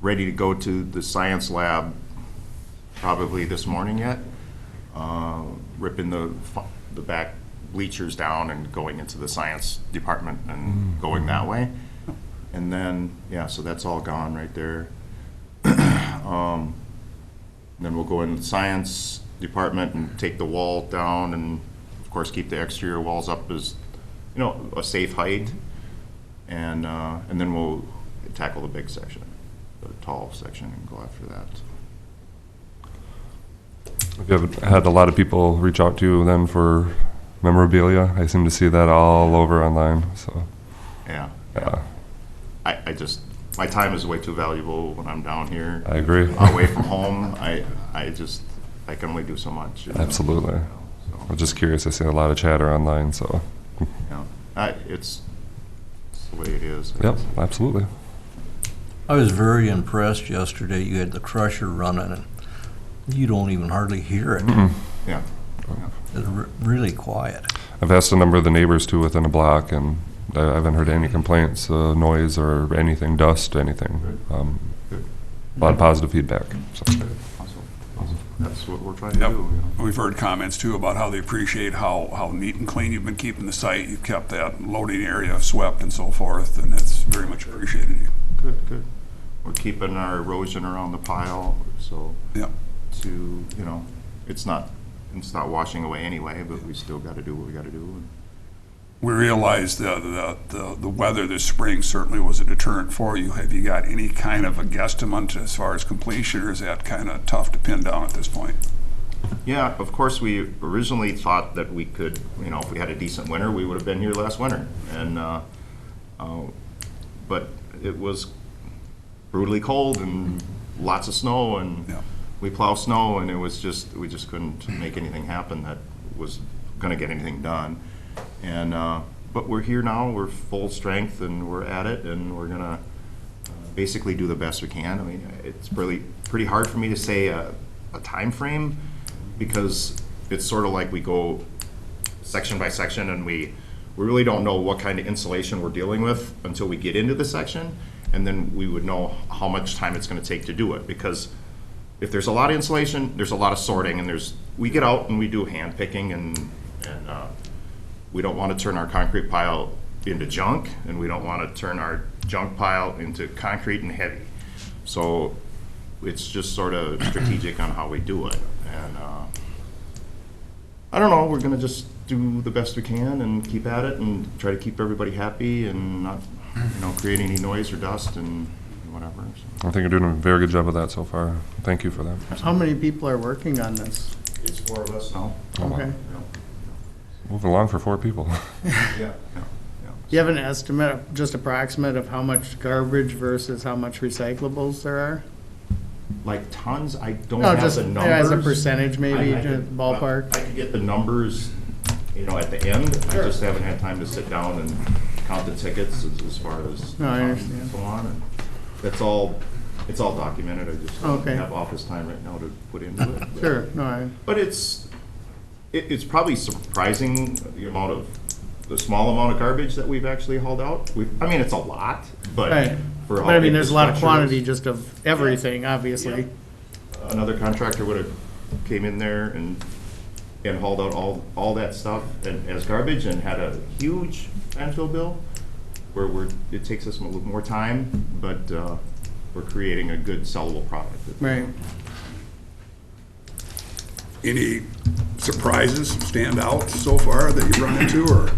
ready to go to the science lab probably this morning yet. Ripping the back bleachers down and going into the science department and going that way. And then, yeah, so that's all gone right there. Then we'll go in the science department and take the wall down and, of course, keep the exterior walls up as, you know, a safe height. And then we'll tackle the big section, the tall section, and go after that. Have you ever had a lot of people reach out to you then for memorabilia? I seem to see that all over online, so. Yeah. I just, my time is way too valuable when I'm down here. I agree. Away from home, I can only do so much. You know? Absolutely. So, I'm just curious. I see a lot of chatter online, so. yeah, it's the way it is. Yep, absolutely. I was very impressed yesterday. You had the crusher running, and you don't even hardly hear it. Yeah. It's really quiet. I've asked a number of the neighbors too within a block, and I haven't heard any complaints, noise or anything, dust, anything. A lot of positive feedback. So. Awesome. That's what we're trying to do. You know? We've heard comments too about how they appreciate how neat and clean you've been keeping the site. You've kept that loading area swept and so forth, and it's very much appreciated. Good. We're keeping our erosion around the pile, so Yep. to, you know, it's not washing away anyway, but we still got to do what we got to do. We realized the weather this spring certainly was a deterrent for you. Have you got any kind of a guesstimate as far as completion, or is that kind of tough to pin down at this point? Yeah, of course, we originally thought that we could, you know, if we had a decent winter, we would have been here last winter. And, but it was brutally cold and lots of snow, and Yeah. we plow snow, and it was just, we just couldn't make anything happen that was going to get anything done. And, but we're here now, we're full strength, and we're at it, and we're going to basically do the best we can. I mean, it's really pretty hard for me to say a time frame, because it's sort of like we go section by section, and we really don't know what kind of insulation we're dealing with until we get into the section, and then we would know how much time it's going to take to do it. Because if there's a lot of insulation, there's a lot of sorting, and we get out and we do hand picking, and we don't want to turn our concrete pile into junk, and we don't want to turn our junk pile into concrete and heavy. So it's just sort of strategic on how we do it. And I don't know, we're going to just do the best we can and keep at it and try to keep everybody happy and not, you know, create any noise or dust and whatever. So. I think you're doing a very good job of that so far. Thank you for that. How many people are working on this? It's 4 of us now. Oh, wow. Okay. Moving along for 4 people. Yeah. Do you have an estimate, just approximate, of how much garbage versus how much recyclables there are? Like tons, I don't No, have just the numbers. as a percentage maybe, I just could- ballpark? I could get the numbers you know, at the end, I just haven't had time to sit down and count the tickets as far as. No, I understand. And so on, and it's all documented, I just don't Okay. have office time right now to put into it. Sure, no, But it's probably surprising the small amount of garbage that we've actually hauled out. I mean, it's a lot, but. right. for But how I mean, big there's the a lot of structure quantity is. just of everything, obviously. Another contractor would have came in there and hauled out all that stuff and as garbage and had a huge landfill bill where it takes us a little more time, but we're creating a good sellable product. Right. Any surprises stand out so far that you've run into, or?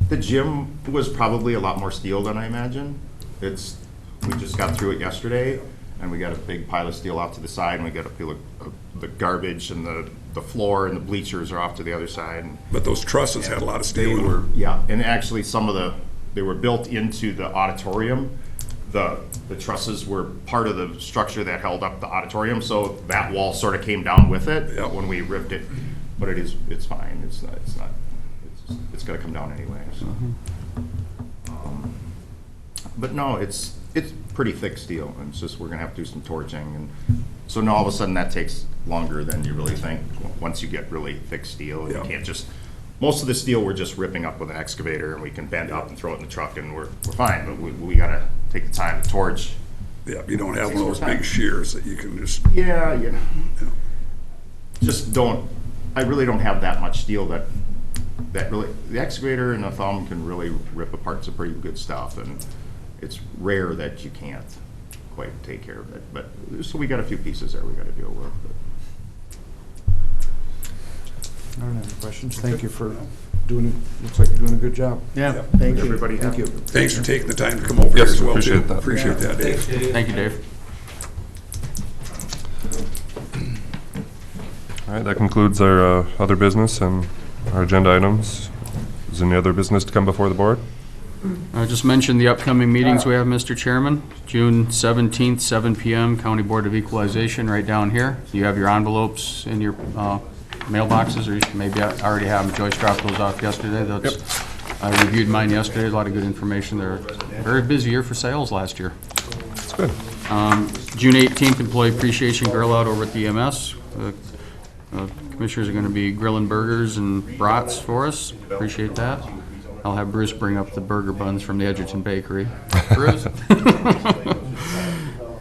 The gym was probably a lot more steel than I imagined. We just got through it yesterday, and we got a big pile of steel off to the side, and we got a pile of the garbage and the floor and the bleachers are off to the other side. But those trusses had a lot of steel They in were, them. yeah, and actually they were built into the auditorium. The trusses were part of the structure that held up the auditorium, so that wall sort of came down with it Yeah. when we ripped it. But it's fine. It's gonna come down anyway, so. But no, it's pretty thick steel, and it's just, we're gonna have to do some torching, and so now all of a sudden that takes longer than you really think, once you get really thick steel. You Yeah. can't just, most of the steel we're just ripping up with an excavator, and we can bend up and throw it in the truck, and we're fine, but we gotta take the time to torch. Yeah, you don't have Takes one of more those time. big shears that you can just, Yeah, you know. Just I really don't have that much steel that really, the excavator and the thumb can really rip apart some pretty good stuff, and it's rare that you can't quite take care of it. But, so we got a few pieces there we gotta deal with. I don't have any questions. Thank you for doing, looks like you're doing a good job. Yeah, thank you. Everybody Thank you. thanks for taking the time to come over here Yes, as well, too. appreciate that. Appreciate that, Dave. Thank you, Dave. All right, that concludes our other business and our agenda items. Is there any other business to come before the board? I just mentioned the upcoming meetings we have, Mr. Chairman. June 17th, 7 PM, County Board of Equalization, right down here. You have your envelopes in your mailboxes, or you maybe already have them. Joyce dropped those off yesterday. I reviewed mine yesterday, a lot of good information there. Very busy year for sales last year. That's good. June 18th, Employee Appreciation Grill Out over at the EMS. Commissioners are going to be grilling burgers and brats for us. Appreciate that. I'll have Bruce bring up the burger buns from the Edgerton Bakery. Bruce?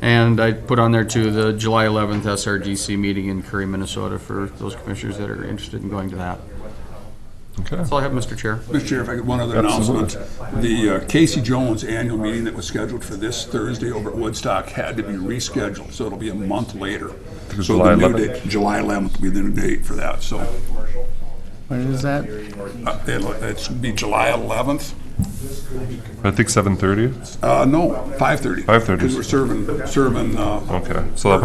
And I put on there too, the July 11th SRGC meeting in Curry, Minnesota, for those commissioners that are interested in going to that. Okay. That's all I have, Mr. Chair. Mr. Chair, if I could, one other announcement. The Casey Jones annual meeting that was scheduled for this Thursday over at Woodstock had to be rescheduled, so it'll be a month later. it was So July the new 11th? date, July 11th will be the new date for that, so When is that? it's be July 11th. I think 7:30. No, 5:30. 5:30. Because we're serving, Okay, so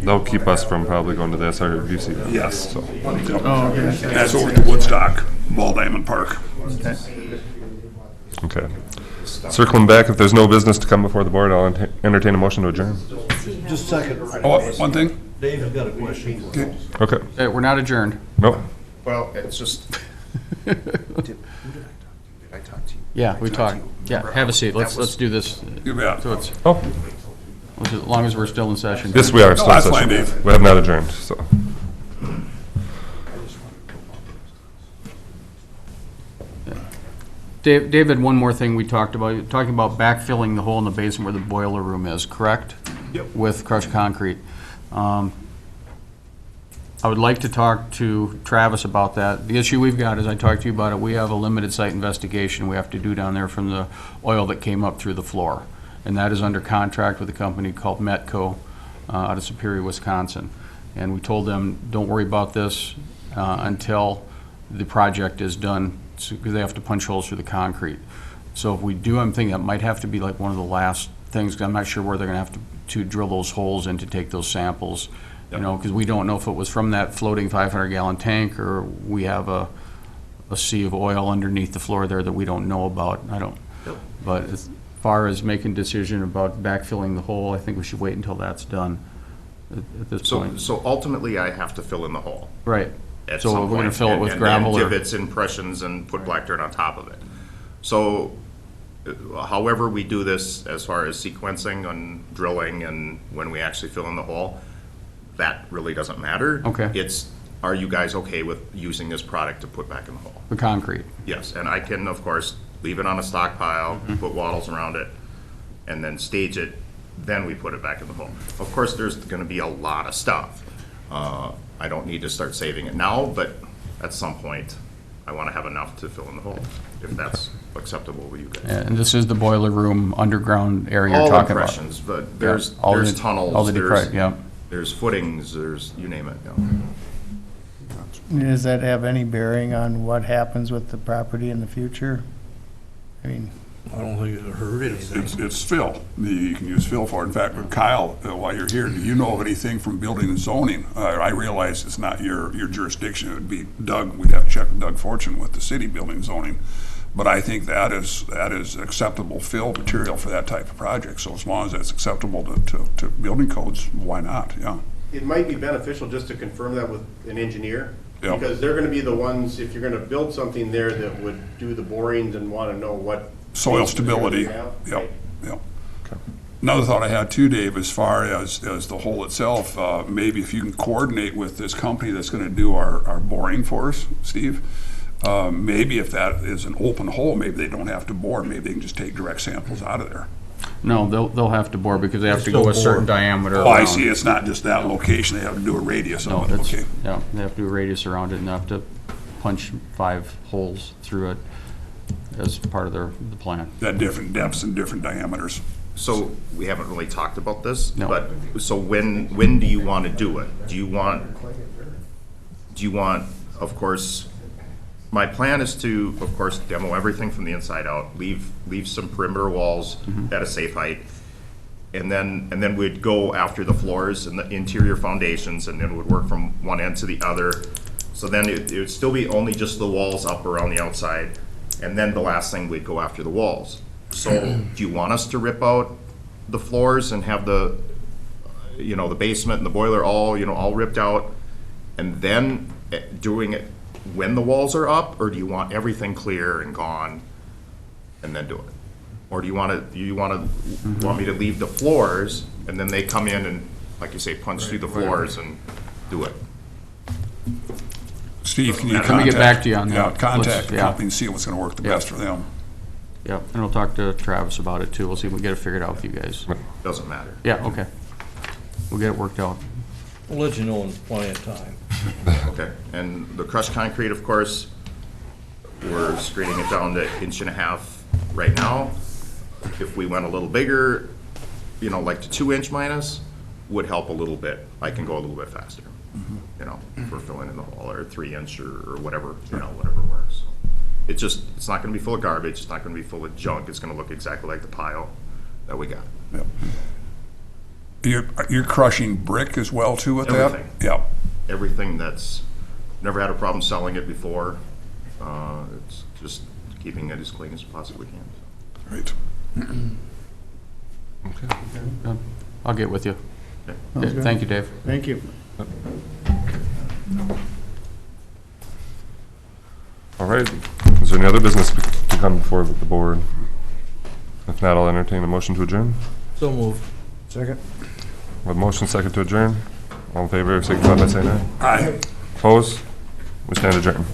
they'll keep us from probably going to the SRBC then. yes. So, Oh, okay. That's over at Woodstock, Ball Diamond Park. okay. Circling back, if there's no business to come before the board, I'll entertain a motion to adjourn. Just a second. Oh, one thing? Dave's got a question. Okay. Hey, we're not adjourned. Nope. Well, it's just. Did I talk to you? Yeah, we talked. Yeah, have a seat. Let's do this. You bet. So it's, Oh, as long as we're still in session. yes, we are still in that's fine, session. Dave. We have not adjourned, so. David, one more thing we talked about, you're talking about backfilling the hole in the basement where the boiler room is, correct? Yep. With crushed concrete. I would like to talk to Travis about that. The issue we've got, as I talked to you about it, we have a limited site investigation we have to do down there from the oil that came up through the floor. And that is under contract with a company called Metco out of Superior, Wisconsin. And we told them, don't worry about this until the project is done, because they have to punch holes through the concrete. So if we do, I'm thinking that might have to be like one of the last things, 'cause I'm not sure where they're gonna have to drill those holes in to take those samples. You know, because we don't know if it was from that floating 500-gallon tank, or we have a sea of oil underneath the floor there that we don't know about. But as far as making a decision about backfilling the hole, I think we should wait until that's done. at this So, point. so ultimately, I have to fill in the hole. Right. At So some we're gonna point, fill it with and gravel then or? divots and impressions and put black dirt on top of it. So however we do this as far as sequencing and drilling and when we actually fill in the hole, that really doesn't matter. Okay. It's, are you guys okay with using this product to put back in the hole? The concrete. Yes, and I can, of course, leave it on a stockpile, Mm-hmm. put wattles around it, and then stage it, then we put it back in the hole. Of course, there's gonna be a lot of stuff. I don't need to start saving it now, but at some point, I wanna have enough to fill in the hole, if that's acceptable with you guys. And this is the boiler room underground area you're All talking about? impressions, but there's, Yeah, all there's the- tunnels, all the there's, yeah. there's footings, there's, you name it, Does that have any bearing on what happens with the property in the future? I mean, I don't think it hurt anything. It's fill. You can use fill for it. In fact, Kyle, while you're here, do you know of anything from building and zoning? I realize it's not your jurisdiction. It would be Doug. We'd have to check with Doug Fortune with the city building and zoning. But I think that is acceptable fill material for that type of project. So as long as that's acceptable to building codes, why not? Yeah. It might be beneficial just to confirm that with an engineer, Yep. because they're gonna be the ones, if you're gonna build something there, that would do the borings and wanna know what. Soil basin you're stability. gonna have. Yep, yep. Another thought I had too, Dave, as far as the hole itself, maybe if you can coordinate with this company that's gonna do our boring for us, Steve, maybe if that is an open hole, maybe they don't have to bore, maybe they can just take direct samples out of there. No, they'll have to bore because they have to go Still a certain bore. diameter Oh, I around. see, it's not just that location, they have to do a radius No, of it, it's, okay. yeah, they have to do a radius around it and they have to punch 5 holes through it as part of the plan. At different depths and different diameters. So we haven't really talked about this, No. but, so when do you want to do it? Do you want, of course, my plan is to, of course, demo everything from the inside out, leave some perimeter walls at a safe height. And then we'd go after the floors and the interior foundations, and then would work from one end to the other. So then it would still be only just the walls up around the outside, and then the last thing, we'd go after the walls. So do you want us to rip out the floors and have the basement and the boiler all ripped out, and then doing it when the walls are up, or do you want everything clear and gone and then do it? Or do you want me to leave the floors and then they come in and, like you say, punch through the floors and do it? Steve, can you Let me contact? get back to you on that. Yeah, contact Let's- the yeah. company and see what's gonna work the Yeah. best for them. Yep, and we'll talk to Travis about it too. We'll see if we can get it figured out with you guys. Doesn't matter. Yeah, okay. We'll get it worked out. We'll let you know in plenty of time. Okay, and the crushed concrete, of course, we're screening it down to 1.5 inches right now. If we went a little bigger, like to 2-inch minus, would help a little bit. I can go a little bit faster, if we're filling in the hole, or 3-inch or whatever, whatever works. It's not gonna be full of garbage, it's not gonna be full of junk, it's gonna look exactly like the pile that we got. You're crushing brick as well too with that? Everything. Yeah. Everything that's, never had a problem selling it before. It's just keeping it as clean as possibly can. Great. Yeah, I'll get with you. Okay. Yeah, good. thank you, Dave. thank you. All right, is there any other business to come before the board? If not, I'll entertain a motion to adjourn. So moved. Second? With motion second to adjourn, all in favor, signify by saying aye. Aye. Opposed? We stand adjourned.